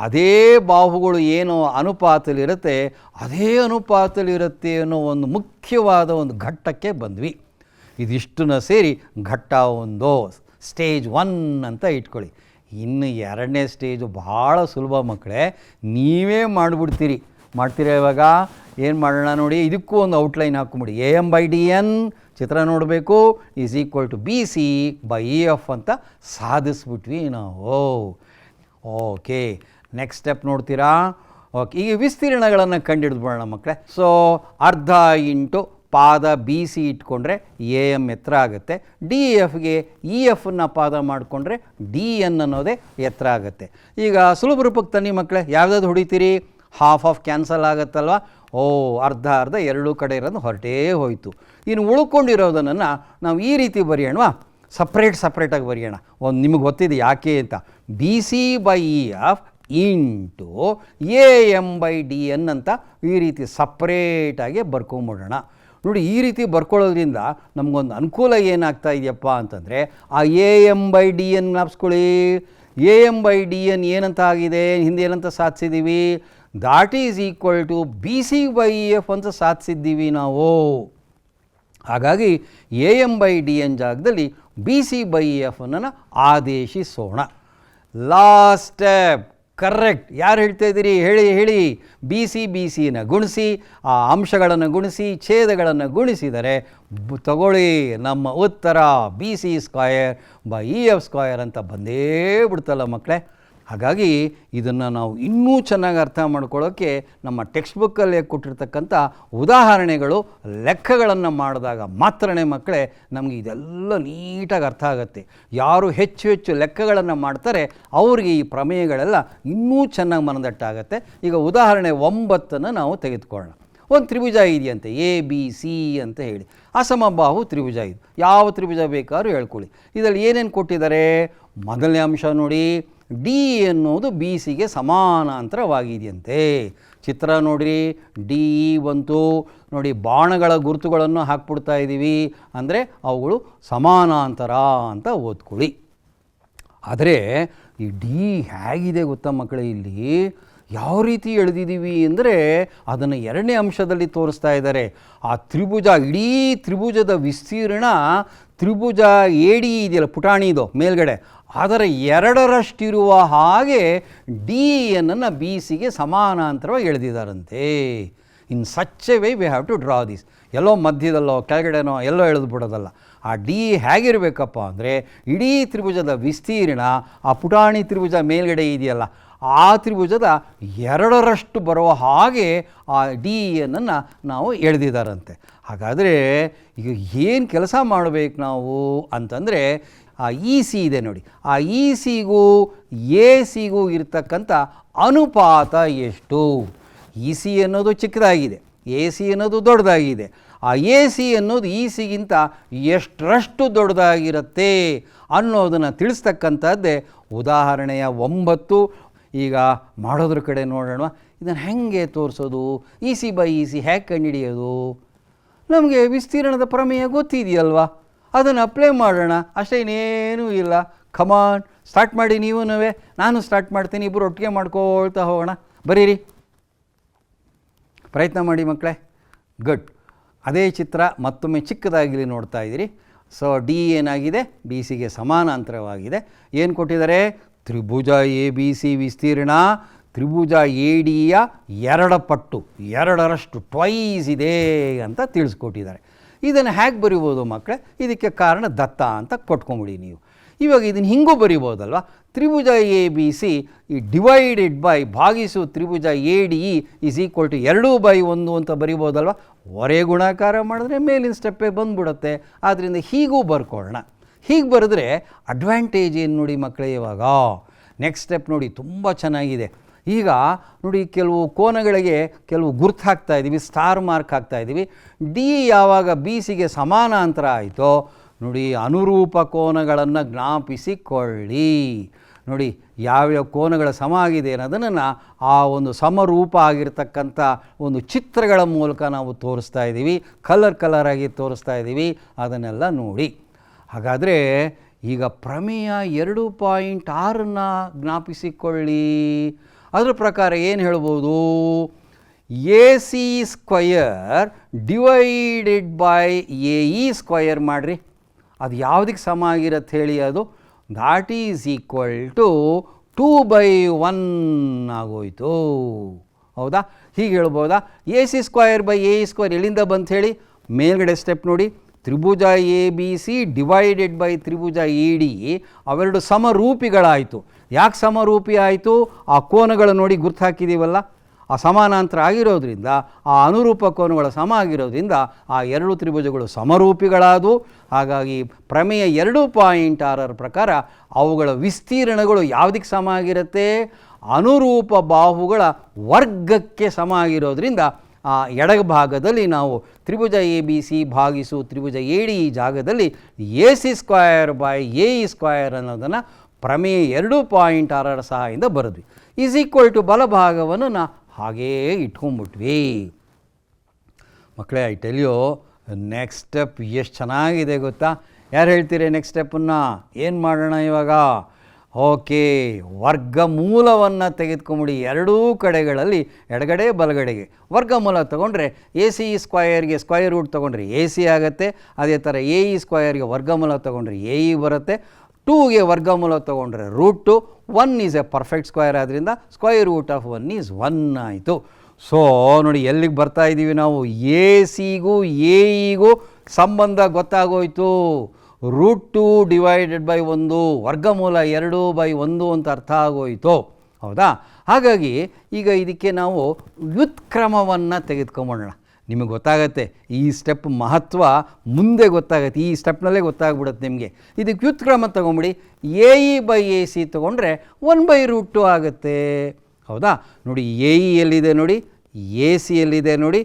ಅದೇ ಬಾಹುಗಳು ಏನು ಅನುಪಾತದಲ್ಲಿರುತ್ತೆ ಅದೇ ಅನುಪಾತದಲ್ಲಿರುತ್ತೆ ಅನ್ನೋ ಒಂದು ಮುಖ್ಯವಾದ ಒಂದು ಘಟ್ಟಕ್ಕೆ ಬಂದ್ವಿ. ಇದಿಷ್ಟನ್ನ ಸೇರಿ ಘಟ್ಟ ಒಂದು, ಸ್ಟೇಜ್ 1 ಅಂತ ಇಟ್ಕೊಳ್ಳಿ. ಇನ್ನು ಎರಡನೇ ಸ್ಟೇಜು ಭಾಳ ಸುಲಭ ಮಕ್ಕಳೇ, ನೀವೇ ಮಾಡಿಬಿಡ್ತೀರಿ. ಮಾಡ್ತೀರಾ ಇವಾಗ? ಏನು ಮಾಡೋಣ ನೋಡಿ, ಇದಕ್ಕೂ ಒಂದು ಔಟ್ಲೈನ್ ಹಾಕೊಂಬಿಡಿ. AM/DN ಚಿತ್ರ ನೋಡಬೇಕು = BC/EF ಅಂತ ಸಾಧಿಸ್ಬಿಟ್ವಿ ನಾವು. ಓಕೆ, ನೆಕ್ಸ್ಟ್ ಸ್ಟೆಪ್ ನೋಡ್ತೀರಾ? ಓಕೆ, ಈಗ ವಿಸ್ತೀರ್ಣಗಳನ್ನು ಕಂಡುಹಿಡಿದ್ಬಿಡೋಣ ಮಕ್ಕಳೇ. ಸೊ ಅರ್ಧ ಇಂಟು ಪಾದ BC ಇಟ್ಕೊಂಡ್ರೆ AM ಎತ್ತರ ಆಗುತ್ತೆ. DFಗೆ EFನ ಪಾದ ಮಾಡಿಕೊಂಡ್ರೆ DN ಅನ್ನೋದೇ ಎತ್ತರ ಆಗುತ್ತೆ. ಈಗ ಸುಲಭ ರೂಪಕ್ಕೆ ತನ್ನಿ ಮಕ್ಕಳೇ. ಯಾವುದಾದ್ರು ಹೊಡಿತೀರಿ? Half cancel ಆಗುತ್ತಲ್ವ. ಅರ್ಧ ಎರಡೂ ಕಡೆ ಇರೋದು ಹೊರಟೇ ಹೋಯಿತು. ಇನ್ನು ಉಳ್ಕೊಂಡಿರೋದನ್ನು ನಾವು ಈ ರೀತಿ ಬರೆಯೋಣವಾ? ಸಪ್ರೇಟಾಗಿ ಬರೆಯೋಣ. ಒಂದು ನಿಮಗೆ ಗೊತ್ತಿದೆ ಯಾಕೆ ಅಂತ. BC/EF ಇಂಟು AM/DN ಅಂತ ಈ ರೀತಿ ಸಪ್ರೇಟಾಗಿ ಬರ್ಕೊಂಬಿಡೋಣ. ನೋಡಿ, ಈ ರೀತಿ ಬರ್ಕೊಳ್ಳೋದ್ರಿಂದ ನಮಗೊಂದು ಅನುಕೂಲ ಏನಾಗ್ತಾ ಇದೆಯಪ್ಪ ಅಂತಂದರೆ, ಆ AM/DN ಜ್ಞಾಪಿಸ್ಕೊಳ್ಳಿ. AM/DN ಏನಂತ ಆಗಿದೆ, ಹಿಂದೆ ಏನಂತ ಸಾಧಿಸಿದ್ದೀವಿ? That is equal to BC/EF ಅಂತ ಸಾಧಿಸಿದ್ದೀವಿ ನಾವು. ಹಾಗಾಗಿ AM/DN ಜಾಗದಲ್ಲಿ BC/EF ಅನ್ನು ಆದೇಶಿಸೋಣ. Last step correct. ಯಾರು ಹೇಳ್ತಾ ಇದ್ದೀರಿ ಹೇಳಿ. BC/BCನ ಗುಣಿಸಿ, ಆ ಅಂಶಗಳನ್ನು ಗುಣಿಸಿ, ಛೇದಗಳನ್ನು ಗುಣಿಸಿದರೆ ತಗೊಳ್ಳಿ ನಮ್ಮ ಉತ್ತರ BC²/EF² ಅಂತ ಬಂದೇ ಬಿಡ್ತಲ್ಲ ಮಕ್ಕಳೇ. ಹಾಗಾಗಿ ಇದನ್ನು ನಾವು ಇನ್ನೂ ಚೆನ್ನಾಗಿ ಅರ್ಥ ಮಾಡ್ಕೊಳ್ಳೋಕ್ಕೆ ನಮ್ಮ ಟೆಕ್ಸ್ಟ್ ಬುಕ್ಕಲ್ಲಿ ಕೊಟ್ಟಿರ್ತಕ್ಕಂಥ ಉದಾಹರಣೆಗಳು, ಲೆಕ್ಕಗಳನ್ನು ಮಾಡಿದಾಗ ಮಾತ್ರನೇ ಮಕ್ಕಳೇ ನಮಗೆ ಇದೆಲ್ಲ ನೀಟಾಗಿ ಅರ್ಥ ಆಗುತ್ತೆ. ಯಾರು ಹೆಚ್ಚು ಲೆಕ್ಕಗಳನ್ನು ಮಾಡ್ತಾರೆ ಅವರಿಗೆ ಈ ಪ್ರಮೇಯಗಳೆಲ್ಲ ಇನ್ನೂ ಚೆನ್ನಾಗಿ ಮನದಟ್ಟಾಗತ್ತೆ. ಈಗ ಉದಾಹರಣೆ 9 ನಾವು ತೆಗೆದುಕೊಳ್ಳೋಣ. ಒಂದು ತ್ರಿಭುಜ ಇದೆಯಂತೆ ABC ಅಂತ ಹೇಳಿ. ಅಸಮಬಾಹು ತ್ರಿಭುಜ ಇದು. ಯಾವ ತ್ರಿಭುಜ ಬೇಕಾದ್ರೂ ಹೇಳ್ಕೊಳ್ಳಿ. ಇದರಲ್ಲಿ ಏನೇನು ಕೊಟ್ಟಿದ್ದಾರೆ? ಮೊದಲನೇ ಅಂಶ ನೋಡಿ, D ಎನ್ನುವುದು BCಗೆ ಸಮಾನಾಂತರವಾಗಿದೆಯಂತೆ. ಚಿತ್ರ ನೋಡಿರಿ, DE ಬಂತು. ನೋಡಿ, ಬಾಣಗಳ ಗುರುತುಗಳನ್ನು ಹಾಕ್ಬಿಡ್ತಾ ಇದ್ದೀವಿ, ಅಂದರೆ ಅವುಗಳು ಸಮಾನಾಂತರ ಅಂತ ಓದ್ಕೊಳ್ಳಿ. ಆದರೆ ಈ D ಹೇಗಿದೆ ಗೊತ್ತಾ ಮಕ್ಕಳೇ, ಇಲ್ಲಿ ಯಾವ ರೀತಿ ಎಳೆದಿದ್ದೀವಿ ಅಂದರೆ ಅದನ್ನು ಎರಡನೇ ಅಂಶದಲ್ಲಿ ತೋರಿಸ್ತಾ ಇದ್ದಾರೆ. ಆ ತ್ರಿಭುಜ, ಇಡೀ ತ್ರಿಭುಜದ ವಿಸ್ತೀರ್ಣ ತ್ರಿಭುಜ AD ಇದೆಯಲ್ಲ, ಪುಟಾಣಿದು ಮೇಲ್ಗಡೆ, ಅದರ 2ರಷ್ಟಿರುವ ಹಾಗೆ DNನ್ನು BCಗೆ ಸಮಾನಾಂತರವಾಗಿ ಎಳೆದಿದ್ದಾರಂತೆ. In such a way we have to draw this. ಎಲ್ಲೋ ಮಧ್ಯದಲ್ಲೋ ಕೆಳಗಡೆನೋ ಎಲ್ಲೋ ಎಳೆದು ಬಿಡೋದಲ್ಲ. ಆ D ಹೇಗಿರಬೇಕಪ್ಪ ಅಂದರೆ, ಇಡೀ ತ್ರಿಭುಜದ ವಿಸ್ತೀರ್ಣ ಆ ಪುಟಾಣಿ ತ್ರಿಭುಜ ಮೇಲ್ಗಡೆ ಇದೆಯಲ್ಲ, ಆ ತ್ರಿಭುಜದ 2ರಷ್ಟು ಬರುವ ಹಾಗೆ ಆ DNನ್ನು ನಾವು ಎಳೆದಿದ್ದಾರಂತೆ. ಹಾಗಾದರೆ ಈಗ ಏನು ಕೆಲಸ ಮಾಡಬೇಕು ನಾವು ಅಂತಂದರೆ, ಆ EC ಇದೆ ನೋಡಿ, ಆ ECಗೂ ACಗೂ ಇರ್ತಕ್ಕಂಥ ಅನುಪಾತ ಎಷ್ಟು? EC ಅನ್ನೋದು ಚಿಕ್ಕದಾಗಿದೆ, AC ಅನ್ನೋದು ದೊಡ್ಡದಾಗಿದೆ. ಆ AC ಅನ್ನೋದು ECಗಿಂತ ಎಷ್ಟರಷ್ಟು ದೊಡ್ಡದಾಗಿರುತ್ತೆ ಅನ್ನೋದನ್ನು ತಿಳಿಸ್ತಕ್ಕಂಥದ್ದೇ ಉದಾಹರಣೆಯ 9. ಈಗ ಮಾಡೋದ್ರ ಕಡೆ ನೋಡೋಣ. ಇದನ್ನು ಹೆಂಗೆ ತೋರಿಸೋದು? EC/EC ಹೇಗೆ ಕಂಡುಹಿಡಿಯೋದು? ನಮಗೆ ವಿಸ್ತೀರ್ಣದ ಪ್ರಮೇಯ ಗೊತ್ತಿದೆಯಲ್ವಾ, ಅದನ್ನು ಅಪ್ಲೈ ಮಾಡೋಣ ಅಷ್ಟೇ, ಇನ್ನೇನೂ ಇಲ್ಲ. ಕಮಾನ್, ಸ್ಟಾರ್ಟ್ ಮಾಡಿ ನೀವು. ನಾನು ಸ್ಟಾರ್ಟ್ ಮಾಡ್ತೀನಿ, ಇಬ್ಬರು ಒಟ್ಟಿಗೆ ಮಾಡ್ಕೊಳ್ತಾ ಹೋಗೋಣ. ಬರೀರಿ, ಪ್ರಯತ್ನ ಮಾಡಿ ಮಕ್ಕಳೇ. ಗುಡ್. ಅದೇ ಚಿತ್ರ ಮತ್ತೊಮ್ಮೆ ಚಿಕ್ಕದಾಗಿಲಿ ನೋಡ್ತಾ ಇದ್ದೀರಿ. ಸೊ D ಏನಾಗಿದೆ? BCಗೆ ಸಮಾನಾಂತರವಾಗಿದೆ. ಏನು ಕೊಟ್ಟಿದ್ದಾರೆ? ತ್ರಿಭುಜ ABC ವಿಸ್ತೀರ್ಣ ತ್ರಿಭುಜ ಎಡಿಯ 2 ಪಟ್ಟು 2ರಷ್ಟು ಟ್ವೈಸ್ ಇದೆ ಅಂತ ತಿಳಿಸ್ಕೊಟ್ಟಿದ್ದಾರೆ. ಇದನ್ನು ಹೇಗೆ ಬರಿಬೋದು ಮಕ್ಕಳೇ? ಇದಕ್ಕೆ ಕಾರಣ ದತ್ತ ಅಂತ ಕೊಟ್ಕೊಂಬಿಡಿ ನೀವು. ಇವಾಗ ಇದನ್ನು ಹಿಂಗೂ ಬರಿಬೋದಲ್ವ? ತ್ರಿಭುಜ ಎ ಬಿ ಸಿ ಈ ಡಿವೈಡೆಡ್ ಬೈ ಭಾಗಿಸು ತ್ರಿಭುಜ A D E is equal to 2/1 ಅಂತ ಬರಿಬೋದಲ್ವ? ಹೊರೆ ಗುಣಾಕಾರ ಮಾಡಿದ್ರೆ ಮೇಲಿನ ಸ್ಟೆಪ್ಪೇ ಬಂದ್ಬಿಡುತ್ತೆ. ಆದ್ದರಿಂದ ಹೀಗೂ ಬರ್ಕೊಳ್ಳೋಣ. ಹೀಗೆ ಬರೆದ್ರೆ ಅಡ್ವಾಂಟೇಜ್ ಏನು ನೋಡಿ ಮಕ್ಕಳೇ. ಇವಾಗ ನೆಕ್ಸ್ಟ್ ಸ್ಟೆಪ್ ನೋಡಿ, ತುಂಬ ಚೆನ್ನಾಗಿದೆ. ಈಗ ನೋಡಿ, ಕೆಲವು ಕೋನಗಳಿಗೆ ಕೆಲವು ಗುರ್ತು ಹಾಕ್ತಾ ಇದ್ದೀವಿ, ಸ್ಟಾರ್ ಮಾರ್ಕ್ ಹಾಕ್ತಾ ಇದ್ದೀವಿ. ಡಿ ಯಾವಾಗ ಬಿ ಸಿಗೆ ಸಮಾನಾಂತರ ಆಯಿತೋ ನೋಡಿ, ಅನುರೂಪ ಕೋನಗಳನ್ನು ಜ್ಞಾಪಿಸಿಕೊಳ್ಳಿ. ನೋಡಿ, ಯಾವ್ಯಾವ ಕೋನಗಳ ಸಮ ಆಗಿದೆ ಅನ್ನೋದನ್ನು ಆ ಒಂದು ಸಮರೂಪ ಆಗಿರ್ತಕ್ಕಂಥ ಒಂದು ಚಿತ್ರಗಳ ಮೂಲಕ ನಾವು ತೋರಿಸ್ತಾ ಇದ್ದೀವಿ, ಕಲರ್ ಆಗಿ ತೋರಿಸ್ತಾ ಇದ್ದೀವಿ. ಅದನ್ನೆಲ್ಲ ನೋಡಿ. ಹಾಗಾದರೆ ಈಗ ಪ್ರಮೇಯ 2.6 ಜ್ಞಾಪಿಸಿಕೊಳ್ಳಿ. ಅದರ ಪ್ರಕಾರ ಏನು ಹೇಳ್ಬೋದು? A C square divided by A E square ಮಾಡಿರಿ. ಅದು ಯಾವುದಕ್ಕೆ ಸಮ ಆಗಿರತ್ತೆ ಹೇಳಿ? ಅದು ದಾಟ್ ಈಸ್ ಈಕ್ವಲ್ ಟು 2/1 ಆಗೋಯ್ತು. ಹೌದಾ? ಹೀಗೆ ಹೇಳ್ಬೋದಾ? A C square by A E square ಎಲ್ಲಿಂದ ಬಂತು ಹೇಳಿ? ಮೇಲ್ಗಡೆ ಸ್ಟೆಪ್ ನೋಡಿ, ತ್ರಿಭುಜ A B C divided by ತ್ರಿಭುಜ ಇ ಡಿ ಅವೆರಡು ಸಮರೂಪಿಗಳಾಯಿತು. ಯಾಕೆ ಸಮರೂಪಿ ಆಯಿತು? ಆ ಕೋನಗಳು ನೋಡಿ ಗುರ್ತು ಹಾಕಿದ್ದೀವಲ್ಲ, ಆ ಸಮಾನಾಂತರ ಆಗಿರೋದ್ರಿಂದ, ಆ ಅನುರೂಪ ಕೋನಗಳ ಸಮ ಆಗಿರೋದ್ರಿಂದ ಆ 2 ತ್ರಿಭುಜಗಳು ಸಮರೂಪಿಗಳಾದವು. ಹಾಗಾಗಿ ಪ್ರಮೇಯ 2.6 ಪ್ರಕಾರ ಅವುಗಳ ವಿಸ್ತೀರ್ಣಗಳು ಯಾವುದಕ್ಕೆ ಸಮ ಆಗಿರುತ್ತೆ? ಅನುರೂಪ ಬಾಹುಗಳ ವರ್ಗಕ್ಕೆ ಸಮ ಆಗಿರೋದ್ರಿಂದ ಆ ಎಡಭಾಗದಲ್ಲಿ ನಾವು ತ್ರಿಭುಜ ಎ ಬಿ ಸಿ ಭಾಗಿಸು ತ್ರಿಭುಜ ಎ ಡಿ ಈ ಜಾಗದಲ್ಲಿ A C square by A E square ಅನ್ನೋದನ್ನು ಪ್ರಮೇಯ 2.6 ಸಹಾಯದಿಂದ ಬರೆದ್ವಿ. ಈಸ್ ಈಕ್ವಲ್ ಟು ಬಲಭಾಗವನ್ನು ಹಾಗೇ ಇಟ್ಕೊಂಡ್ಬಿಟ್ವಿ. ಮಕ್ಕಳೇ, I tell you, next step ಎಷ್ಟು ಚೆನ್ನಾಗಿದೆ ಗೊತ್ತಾ? ಯಾರು ಹೇಳ್ತೀರಿ ನೆಕ್ಸ್ಟ್ ಸ್ಟೆಪ್ಪನ್ನು? ಏನು ಮಾಡೋಣ ಇವಾಗ? ಓಕೆ, ವರ್ಗಮೂಲವನ್ನು ತೆಗೆದುಕೊಂಬಿಡಿ. ಎರಡೂ ಕಡೆಗಳಲ್ಲಿ, ಎಡಗಡೆ ಬಲಗಡೆಗೆ ವರ್ಗಮೂಲ ತೊಗೊಂಡ್ರೆ ಎ ಸಿ ಸ್ಕ್ವಯರ್ಗೆ ಸ್ಕ್ವಯರ್ ರೂಟ್ ತೊಗೊಂಡ್ರೆ ಎ ಸಿ ಆಗುತ್ತೆ. ಅದೇ ಥರ ಎ ಇ ಸ್ಕ್ವಯರ್ಗೆ ವರ್ಗಮೂಲ ತೊಗೊಂಡ್ರೆ ಎ ಇ ಬರುತ್ತೆ. 2ಗೆ ವರ್ಗಮೂಲ ತೊಗೊಂಡ್ರೆ root 1 is a perfect square. ಆದ್ದರಿಂದ ಸ್ಕ್ವಯರ್ ರೂಟ್ ಆಫ್ 1 ಈಸ್ 1 ಆಯಿತು. ಸೊ ನೋಡಿ, ಎಲ್ಲಿಗೆ ಬರ್ತಾ ಇದ್ದೀವಿ ನಾವು? ಎ ಸಿಗೂ ಎ ಇಗೂ ಸಂಬಂಧ ಗೊತ್ತಾಗೋಯ್ತು. √2 ಡಿವೈಡೆಡ್ ಬೈ 1 ವರ್ಗಮೂಲ 2/1 ಅಂತ ಅರ್ಥ ಆಗೋಯಿತು. ಹೌದಾ? ಹಾಗಾಗಿ ಈಗ ಇದಕ್ಕೆ ನಾವು ವ್ಯುತ್ಕ್ರಮವನ್ನು ತೆಗೆದುಕೊಂಬೋಣ. ನಿಮಗೆ ಗೊತ್ತಾಗತ್ತೆ ಈ ಸ್ಟೆಪ್ ಮಹತ್ವ ಮುಂದೆ ಗೊತ್ತಾಗತ್ತೆ. ಈ ಸ್ಟೆಪ್ನಲ್ಲೇ ಗೊತ್ತಾಗ್ಬಿಡುತ್ತೆ ನಿಮಗೆ. ಇದಕ್ಕೆ ವ್ಯುತ್ಕ್ರಮ ತೊಗೊಂಬಿಡಿ. A E by A C ತೊಗೊಂಡ್ರೆ 1/√2 ಆಗುತ್ತೆ. ಹೌದಾ? ನೋಡಿ, ಎ ಇ ಎಲ್ಲಿದೆ ನೋಡಿ, ಎ ಸಿ ಎಲ್ಲಿದೆ ನೋಡಿ,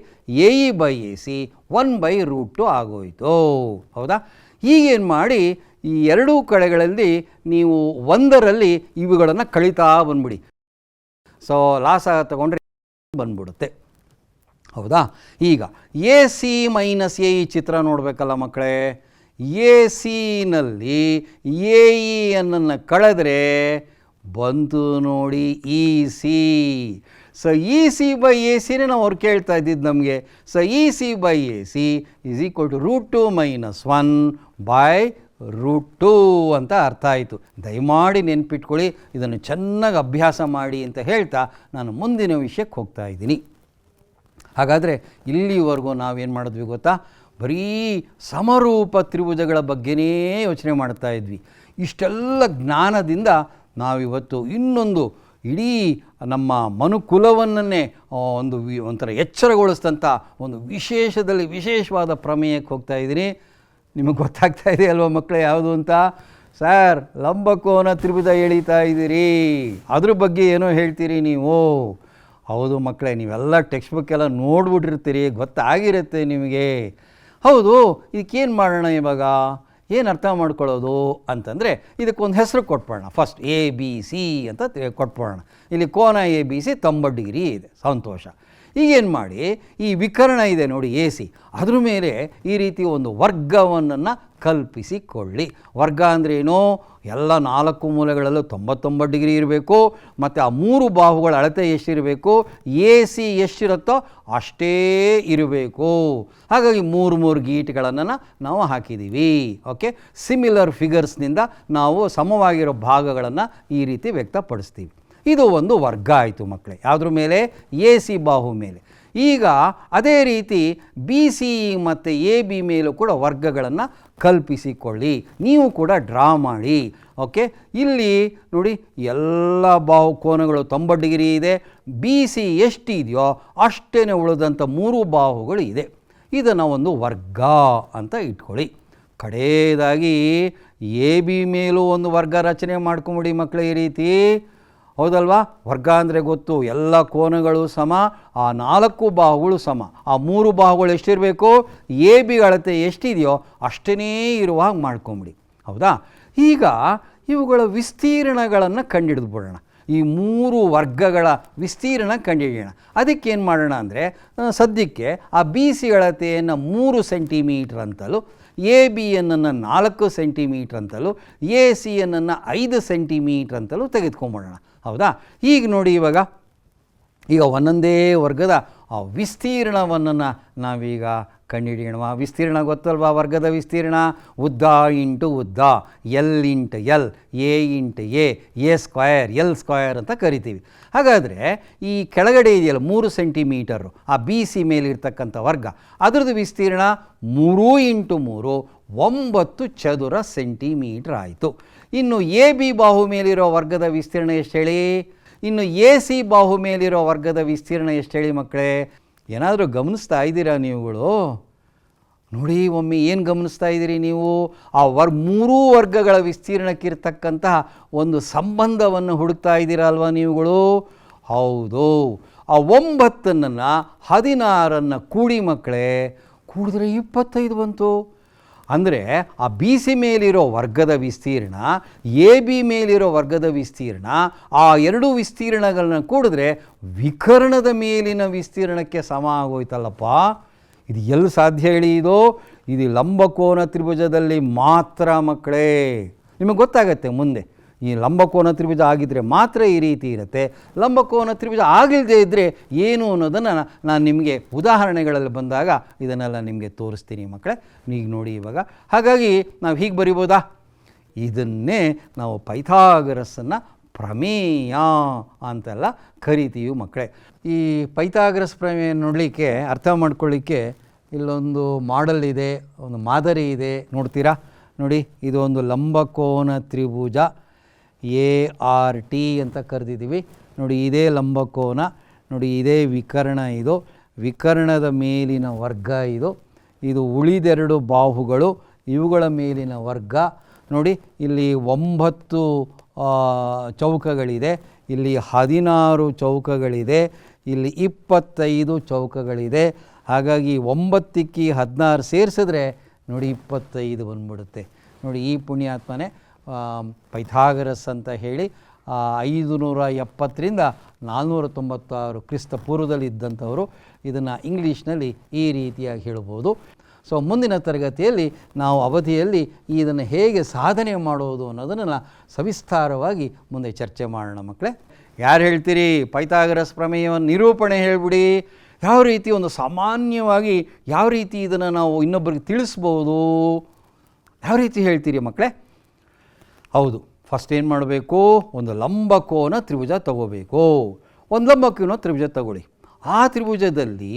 A E by A C 1/√2 ಆಗೋಯಿತು. ಹೌದಾ? ಈಗೇನು ಮಾಡಿ, ಈ ಎರಡೂ ಕಡೆಗಳಲ್ಲಿ ನೀವು 1ರಲ್ಲಿ ಇವುಗಳನ್ನು ಕಳೀತಾ ಬಂದ್ಬಿಡಿ. ಸೊ ಲಾಸ ತಗೊಂಡ್ರೆ ಬಂದ್ಬಿಡುತ್ತೆ. ಹೌದಾ? ಈಗ A C minus A E ಚಿತ್ರ ನೋಡಬೇಕಲ್ಲ ಮಕ್ಕಳೇ. ಎ ಸಿನಲ್ಲಿ ಎ ಇ ಅನ್ನು ಕಳೆದ್ರೆ ಬಂತು ನೋಡಿ E C. So E C by A ಸಿನೇ ನಾವು ಅವ್ರು ಕೇಳ್ತಾ ಇದ್ದಿದ್ದು ನಮಗೆ. So E C by A C is equal to √2 - 1 by √2 ಅಂತ ಅರ್ಥ ಆಯಿತು. ದಯಮಾಡಿ ನೆನ್ಪಿಟ್ಕೊಳ್ಳಿ, ಇದನ್ನು ಚೆನ್ನಾಗಿ ಅಭ್ಯಾಸ ಮಾಡಿ ಅಂತ ಹೇಳ್ತಾ ನಾನು ಮುಂದಿನ ವಿಷಯಕ್ಕೆ ಹೋಗ್ತಾ ಇದ್ದೀನಿ. ಹಾಗಾದರೆ ಇಲ್ಲಿವರೆಗೂ ನಾವೇನು ಮಾಡಿದ್ವಿ ಗೊತ್ತಾ? ಬರೀ ಸಮರೂಪ ತ್ರಿಭುಜಗಳ ಬಗ್ಗೆನೇ ಯೋಚನೆ ಮಾಡ್ತಾ ಇದ್ವಿ. ಇಷ್ಟೆಲ್ಲ ಜ್ಞಾನದಿಂದ ನಾವಿವತ್ತು ಇನ್ನೊಂದು ಇಡೀ ನಮ್ಮ ಮನುಕುಲವನ್ನೇ ಒಂಥರ ಎಚ್ಚರಗೊಳಿಸಿದಂಥ ಒಂದು ವಿಶೇಷವಾದ ಪ್ರಮೇಯಕ್ಕೆ ಹೋಗ್ತಾ ಇದ್ದೀನಿ. ನಿಮಗೆ ಗೊತ್ತಾಗ್ತಾ ಇದೆ ಅಲ್ವ ಮಕ್ಕಳೇ ಯಾವುದು ಅಂತ? ಸರ್, ಲಂಬಕೋನ ತ್ರಿಭುಜ ಎಳೀತಾ ಇದ್ದೀರಿ, ಅದ್ರ ಬಗ್ಗೆ ಏನೋ ಹೇಳ್ತೀರಿ ನೀವು. ಹೌದು ಮಕ್ಕಳೇ, ನೀವೆಲ್ಲ ಟೆಕ್ಸ್ಟ್ ಬುಕ್ ಎಲ್ಲ ನೋಡ್ಬಿಟ್ಟಿರ್ತೀರಿ, ಗೊತ್ತಾಗಿರುತ್ತೆ ನಿಮಗೆ. ಹೌದು, ಇದಕ್ಕೇನು ಮಾಡೋಣ ಇವಾಗ? ಏನು ಅರ್ಥ ಮಾಡ್ಕೊಳ್ಳೋದು ಅಂತಂದರೆ ಇದಕ್ಕೊಂದು ಹೆಸರು ಕೊಟ್ಬಿಡೋಣ. ಫಸ್ಟ್ ಎ ಬಿ ಸಿ ಅಂತ ಕೊಟ್ಬಿಡೋಣ. ಇಲ್ಲಿ ಕೋನ ಎ ಬಿ ಸಿ 90 ಡಿಗ್ರಿ ಇದೆ, ಸಂತೋಷ. ಈಗೇನು ಮಾಡಿ, ಈ ವಿಕರ್ಣ ಇದೆ ನೋಡಿ ಎ ಸಿ, ಅದ್ರ ಮೇಲೆ ಈ ರೀತಿ ಒಂದು ವರ್ಗವನ್ನು ಕಲ್ಪಿಸಿಕೊಳ್ಳಿ. ವರ್ಗ ಅಂದ್ರೇನು? ಎಲ್ಲ 4 ಮೂಲೆಗಳಲ್ಲೂ 99 ಡಿಗ್ರಿ ಇರಬೇಕು. ಮತ್ತು ಆ 3 ಬಾಹುಗಳ ಅಳತೆ ಎಷ್ಟಿರಬೇಕು? ಎ ಸಿ ಎಷ್ಟಿರುತ್ತೋ ಅಷ್ಟೇ ಇರಬೇಕು. ಹಾಗಾಗಿ 3 ಗೀಟ್ಗಳನ್ನು ನಾವು ಹಾಕಿದ್ದೀವಿ. ಓಕೆ, ಸಿಮಿಲರ್ ಫಿಗರ್ಸ್ನಿಂದ ನಾವು ಸಮವಾಗಿರೋ ಭಾಗಗಳನ್ನು ಈ ರೀತಿ ವ್ಯಕ್ತಪಡಿಸ್ತೀವಿ. ಇದು ಒಂದು ವರ್ಗ ಆಯಿತು ಮಕ್ಕಳೇ. ಯಾವುದ್ರ ಮೇಲೆ? ಎ ಸಿ ಬಾಹು ಮೇಲೆ. ಈಗ ಅದೇ ರೀತಿ ಬಿ ಸಿ ಮತ್ತು ಎ ಬಿ ಮೇಲೂ ಕೂಡ ವರ್ಗಗಳನ್ನು ಕಲ್ಪಿಸಿಕೊಳ್ಳಿ. ನೀವು ಕೂಡ ಡ್ರಾ ಮಾಡಿ. ಓಕೆ, ಇಲ್ಲಿ ನೋಡಿ ಎಲ್ಲ ಬಾಹು ಕೋನಗಳು 90 ಡಿಗ್ರಿ ಇದೆ. ಬಿ ಸಿ ಎಷ್ಟಿದೆಯೋ ಅಷ್ಟೇ ಉಳಿದಂಥ 3 ಬಾಹುಗಳು ಇದೆ. ಇದನ್ನು ಒಂದು ವರ್ಗ ಅಂತ ಇಟ್ಕೊಳ್ಳಿ. ಕಡೆಯದಾಗಿ ಎ ಬಿ ಮೇಲೂ ಒಂದು ವರ್ಗ ರಚನೆ ಮಾಡ್ಕೊಂಬಿಡಿ ಮಕ್ಕಳೇ ಈ ರೀತಿ. ಹೌದಲ್ವಾ? ವರ್ಗ ಅಂದರೆ ಗೊತ್ತು, ಎಲ್ಲ ಕೋನಗಳು ಸಮ, ಆ 4 ಬಾಹುಗಳು ಸಮ. ಆ 3 ಬಾಹುಗಳು ಎಷ್ಟಿರಬೇಕು? ಎ ಬಿ ಅಳತೆ ಎಷ್ಟಿದೆಯೋ ಅಷ್ಟೇ ಇರುವ ಹಾಗೆ ಮಾಡ್ಕೊಂಬಿಡಿ. ಹೌದಾ? ಈಗ ಇವುಗಳ ವಿಸ್ತೀರ್ಣಗಳನ್ನು ಕಂಡುಹಿಡಿದ್ಬಿಡೋಣ. ಈ 3 ವರ್ಗಗಳ ವಿಸ್ತೀರ್ಣ ಕಂಡುಹಿಡಿಯೋಣ. ಅದಕ್ಕೇನು ಮಾಡೋಣ ಅಂದರೆ, ಸದ್ಯಕ್ಕೆ ಆ ಬಿ ಸಿ ಅಳತೆಯನ್ನು 3 ಸೆಂಟಿಮೀಟ್ರ್ ಅಂತಲೂ, ಎ ಬಿ ಎನ್ನನ್ನು 4 ಸೆಂಟಿಮೀಟ್ರ್ ಅಂತಲೂ, ಎ ಸಿ ಎನ್ನನ್ನು 5 ಸೆಂಟಿಮೀಟ್ರ್ ಅಂತಲೂ ತೆಗೆದುಕೊಂಬಿಡೋಣ. ಹೌದಾ? ಈಗ ನೋಡಿ, ಈಗ ಒಂದೊಂದೇ ವರ್ಗದ ಆ ವಿಸ್ತೀರ್ಣವನ್ನು ನಾವೀಗ ಕಂಡುಹಿಡಿಯೋಣ. ವಿಸ್ತೀರ್ಣ ಗೊತ್ತಲ್ವಾ? ವರ್ಗದ ವಿಸ್ತೀರ್ಣ ಉದ್ದ ಇಂಟು ಉದ್ದ, L into L, A into A square, L square ಅಂತ ಕರಿತೀವಿ. ಹಾಗಾದರೆ ಈ ಕೆಳಗಡೆ ಇದೆಯಲ್ಲ 3 ಸೆಂಟಿಮೀಟರು, ಆ ಬಿ ಸಿ ಮೇಲಿರ್ತಕ್ಕಂಥ ವರ್ಗ, ಅದರದ್ದು ವಿಸ್ತೀರ್ಣ 3 ಇಂಟು 3 9 ಚದುರ ಸೆಂಟಿಮೀಟ್ರ್ ಆಯಿತು. ಇನ್ನು ಎ ಬಿ ಬಾಹು ಮೇಲಿರೋ ವರ್ಗದ ವಿಸ್ತೀರ್ಣ ಎಷ್ಟು ಹೇಳಿ? ಇನ್ನು ಎ ಸಿ ಬಾಹು ಮೇಲಿರೋ ವರ್ಗದ ವಿಸ್ತೀರ್ಣ ಎಷ್ಟು ಹೇಳಿ ಮಕ್ಕಳೇ? ಏನಾದರೂ ಗಮನಿಸ್ತಾ ಇದ್ದೀರಾ ನೀವುಗಳು? ನೋಡಿ ಒಮ್ಮೆ ಏನು ಗಮನಿಸ್ತಾ ಇದ್ದೀರಿ ನೀವು? ಆ 3 ವರ್ಗಗಳ ವಿಸ್ತೀರ್ಣಕ್ಕಿರ್ತಕ್ಕಂತಹ ಒಂದು ಸಂಬಂಧವನ್ನು ಹುಡುಕ್ತಾ ಇದ್ದೀರಾ ಅಲ್ವಾ ನೀವುಗಳು? ಹೌದು. ಆ 9ನ್ನು 16ನ್ನು ಕೂಡಿ ಮಕ್ಕಳೇ, ಕೂಡಿದ್ರೆ 25 ಬಂತು. ಅಂದರೆ ಆ ಬಿ ಸಿ ಮೇಲಿರೋ ವರ್ಗದ ವಿಸ್ತೀರ್ಣ, ಎ ಬಿ ಮೇಲಿರೋ ವರ್ಗದ ವಿಸ್ತೀರ್ಣ, ಆ 2 ವಿಸ್ತೀರ್ಣಗಳನ್ನ ಕೂಡಿದ್ರೆ ವಿಕರ್ಣದ ಮೇಲಿನ ವಿಸ್ತೀರ್ಣಕ್ಕೆ ಸಮ ಆಗೋಯ್ತಲ್ಲಪ್ಪ. ಇದು ಎಲ್ಲಿ ಸಾಧ್ಯ ಹೇಳಿ? ಇದು ಲಂಬಕೋನ ತ್ರಿಭುಜದಲ್ಲಿ ಮಾತ್ರ ಮಕ್ಕಳೇ. ನಿಮಗೆ ಗೊತ್ತಾಗತ್ತೆ ಮುಂದೆ. ಈ ಲಂಬಕೋನ ತ್ರಿಭುಜ ಆಗಿದ್ದರೆ ಮಾತ್ರ ಈ ರೀತಿ ಇರುತ್ತೆ. ಲಂಬಕೋನ ತ್ರಿಭುಜ ಆಗಿಲ್ಲದೆ ಇದ್ದರೆ ಏನು ಅನ್ನೋದನ್ನು ನಾನು ನಿಮಗೆ ಉದಾಹರಣೆಗಳಲ್ಲಿ ಬಂದಾಗ ಇದನ್ನೆಲ್ಲ ನಿಮಗೆ ತೋರಿಸ್ತೀನಿ ಮಕ್ಕಳೇ. ಈಗ ನೋಡಿ ಇವಾಗ. ಹಾಗಾಗಿ ನಾವು ಹೀಗೆ ಬರಿಬೋದಾ? ಇದನ್ನೇ ನಾವು ಪೈಥಾಗರಸ್ಸನ್ನು ಪ್ರಮೇಯ ಅಂತೆಲ್ಲ ಕರಿತೀವಿ ಮಕ್ಕಳೇ. ಈ ಪೈಥಾಗರಸ್ ಪ್ರಮೇಯ ನೋಡಲಿಕ್ಕೆ, ಅರ್ಥ ಮಾಡ್ಕೊಳ್ಳಿಕ್ಕೆ ಇಲ್ಲೊಂದು ಮಾಡೆಲ್ ಇದೆ, ಒಂದು ಮಾದರಿ ಇದೆ. ನೋಡ್ತೀರಾ? ನೋಡಿ, ಇದು ಒಂದು ಲಂಬಕೋನ ತ್ರಿಭುಜ ಎ ಆರ್ ಟಿ ಅಂತ ಕರೆದಿದ್ದೀವಿ. ನೋಡಿ, ಇದೇ ಲಂಬಕೋನ, ನೋಡಿ ಇದೇ ವಿಕರ್ಣ, ಇದು ವಿಕರ್ಣದ ಮೇಲಿನ ವರ್ಗ, ಇದು ಉಳಿದೆರಡು ಬಾಹುಗಳು, ಇವುಗಳ ಮೇಲಿನ ವರ್ಗ. ನೋಡಿ, ಇಲ್ಲಿ 9 ಚೌಕಗಳಿದೆ, ಇಲ್ಲಿ 16 ಚೌಕಗಳಿದೆ, ಇಲ್ಲಿ 25 ಚೌಕಗಳಿದೆ. ಹಾಗಾಗಿ 9ಕ್ಕೆ 16 ಸೇರಿಸಿದ್ರೆ ನೋಡಿ 25 ಬಂದ್ಬಿಡುತ್ತೆ. ನೋಡಿ, ಈ ಪುಣ್ಯಾತ್ಮನೇ ಪೈಥಾಗರಸ್ ಅಂತ ಹೇಳಿ 570ರಿಂದ 496 ಕ್ರಿಸ್ತ ಪೂರ್ವದಲ್ಲಿ ಇದ್ದಂಥವರು. ಇದನ್ನು ಇಂಗ್ಲೀಷ್ನಲ್ಲಿ ಈ ರೀತಿಯಾಗಿ ಹೇಳ್ಬೋದು. ಸೊ ಮುಂದಿನ ತರಗತಿಯಲ್ಲಿ ನಾವು ಅವಧಿಯಲ್ಲಿ ಇದನ್ನು ಹೇಗೆ ಸಾಧನೆ ಮಾಡೋದು ಅನ್ನೋದನ್ನು ಸವಿಸ್ತಾರವಾಗಿ ಮುಂದೆ ಚರ್ಚೆ ಮಾಡೋಣ ಮಕ್ಕಳೇ. ಯಾರು ಹೇಳ್ತೀರಿ? ಪೈಥಾಗರಸ್ ಪ್ರಮೇಯವನ್ನು ನಿರೂಪಣೆ ಹೇಳಿಬಿಡಿ. ಯಾವ ರೀತಿ ಒಂದು ಸಾಮಾನ್ಯವಾಗಿ ಯಾವ ರೀತಿ ಇದನ್ನು ನಾವು ಇನ್ನೊಬ್ಬರಿಗೆ ತಿಳಿಸ್ಬೋದು, ಯಾವ ರೀತಿ ಹೇಳ್ತೀರಿ ಮಕ್ಕಳೇ? ಹೌದು, ಫಸ್ಟ್ ಏನು ಮಾಡಬೇಕು? ಒಂದು ಲಂಬಕೋನ ತ್ರಿಭುಜ ತಗೋಬೇಕು. ಒಂದು ಲಂಬಕೋನ ತ್ರಿಭುಜ ತಗೊಳ್ಳಿ. ಆ ತ್ರಿಭುಜದಲ್ಲಿ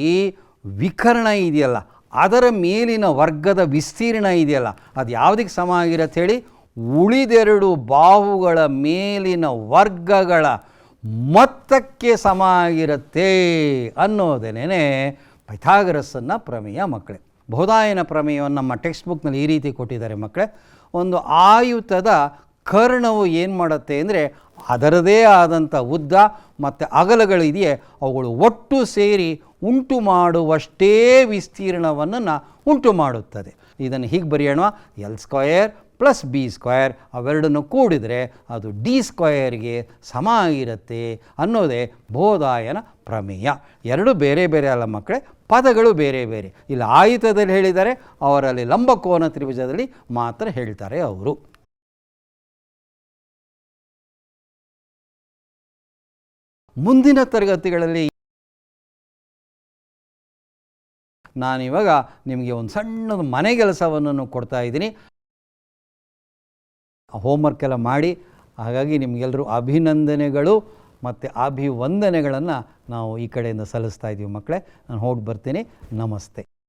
ವಿಕರ್ಣ ಇದೆಯಲ್ಲ, ಅದರ ಮೇಲಿನ ವರ್ಗದ ವಿಸ್ತೀರ್ಣ ಇದೆಯಲ್ಲ, ಅದು ಯಾವುದಕ್ಕೆ ಸಮ ಆಗಿರತ್ತೆ ಹೇಳಿ? ಉಳಿದೆರಡು ಬಾಹುಗಳ ಮೇಲಿನ ವರ್ಗಗಳ ಮೊತ್ತಕ್ಕೆ ಸಮ ಆಗಿರುತ್ತೆ ಅನ್ನೋದೇನೇ ಪೈಥಾಗರಸ್ಸನ್ನ ಪ್ರಮೇಯ ಮಕ್ಕಳೇ. ಬಹುದಾಯನ ಪ್ರಮೇಯವನ್ನು ನಮ್ಮ ಟೆಕ್ಸ್ಟ್ ಬುಕ್ನಲ್ಲಿ ಈ ರೀತಿ ಕೊಟ್ಟಿದ್ದಾರೆ ಮಕ್ಕಳೇ. ಒಂದು ಆಯುತದ ಕರ್ಣವು ಏನು ಮಾಡುತ್ತೆ ಅಂದರೆ, ಅದರದೇ ಆದಂಥ ಉದ್ದ ಮತ್ತು ಅಗಲಗಳಿದೆಯೇ ಅವುಗಳು ಒಟ್ಟು ಸೇರಿ ಉಂಟು ಮಾಡುವಷ್ಟೇ ವಿಸ್ತೀರ್ಣವನ್ನು ಉಂಟು ಮಾಡುತ್ತದೆ. ಇದನ್ನು ಹೀಗೆ ಬರೆಯೋಣ: L square plus B square, ಅವೆರಡನ್ನು ಕೂಡಿದರೆ ಅದು ಡಿ ಸ್ಕ್ವಯರ್ಗೆ ಸಮ ಆಗಿರುತ್ತೆ ಅನ್ನೋದೇ ಬೋಧಾಯನ ಪ್ರಮೇಯ. ಎರಡು ಬೇರೆ ಬೇರೆ ಅಲ್ಲ ಮಕ್ಕಳೇ, ಪದಗಳು ಬೇರೆ ಬೇರೆ. ಇಲ್ಲಿ ಆಯುತದಲ್ಲಿ ಹೇಳಿದ್ದಾರೆ, ಅವರಲ್ಲಿ ಲಂಬಕೋನ ತ್ರಿಭುಜದಲ್ಲಿ ಮಾತ್ರ ಹೇಳ್ತಾರೆ ಅವರು. ಮುಂದಿನ ತರಗತಿಗಳಲ್ಲಿ ನಾನಿವಾಗ ನಿಮಗೆ ಒಂದು ಸಣ್ಣದು ಮನೆ ಕೆಲಸವನ್ನು ಕೊಡ್ತಾ ಇದ್ದೀನಿ. ಹೋಮ್ವರ್ಕ್ ಎಲ್ಲ ಮಾಡಿ. ಹಾಗಾಗಿ ನಿಮಗೆಲ್ಲರೂ ಅಭಿನಂದನೆಗಳು. ಮತ್ತು ಅಭಿವಂದನೆಗಳನ್ನು ನಾವು ಈ ಕಡೆಯಿಂದ ಸಲ್ಲಿಸ್ತಾ ಇದ್ದೀವಿ ಮಕ್ಕಳೇ. ನಾನು ಹೋಗಿ ಬರ್ತೀನಿ. ನಮಸ್ತೆ.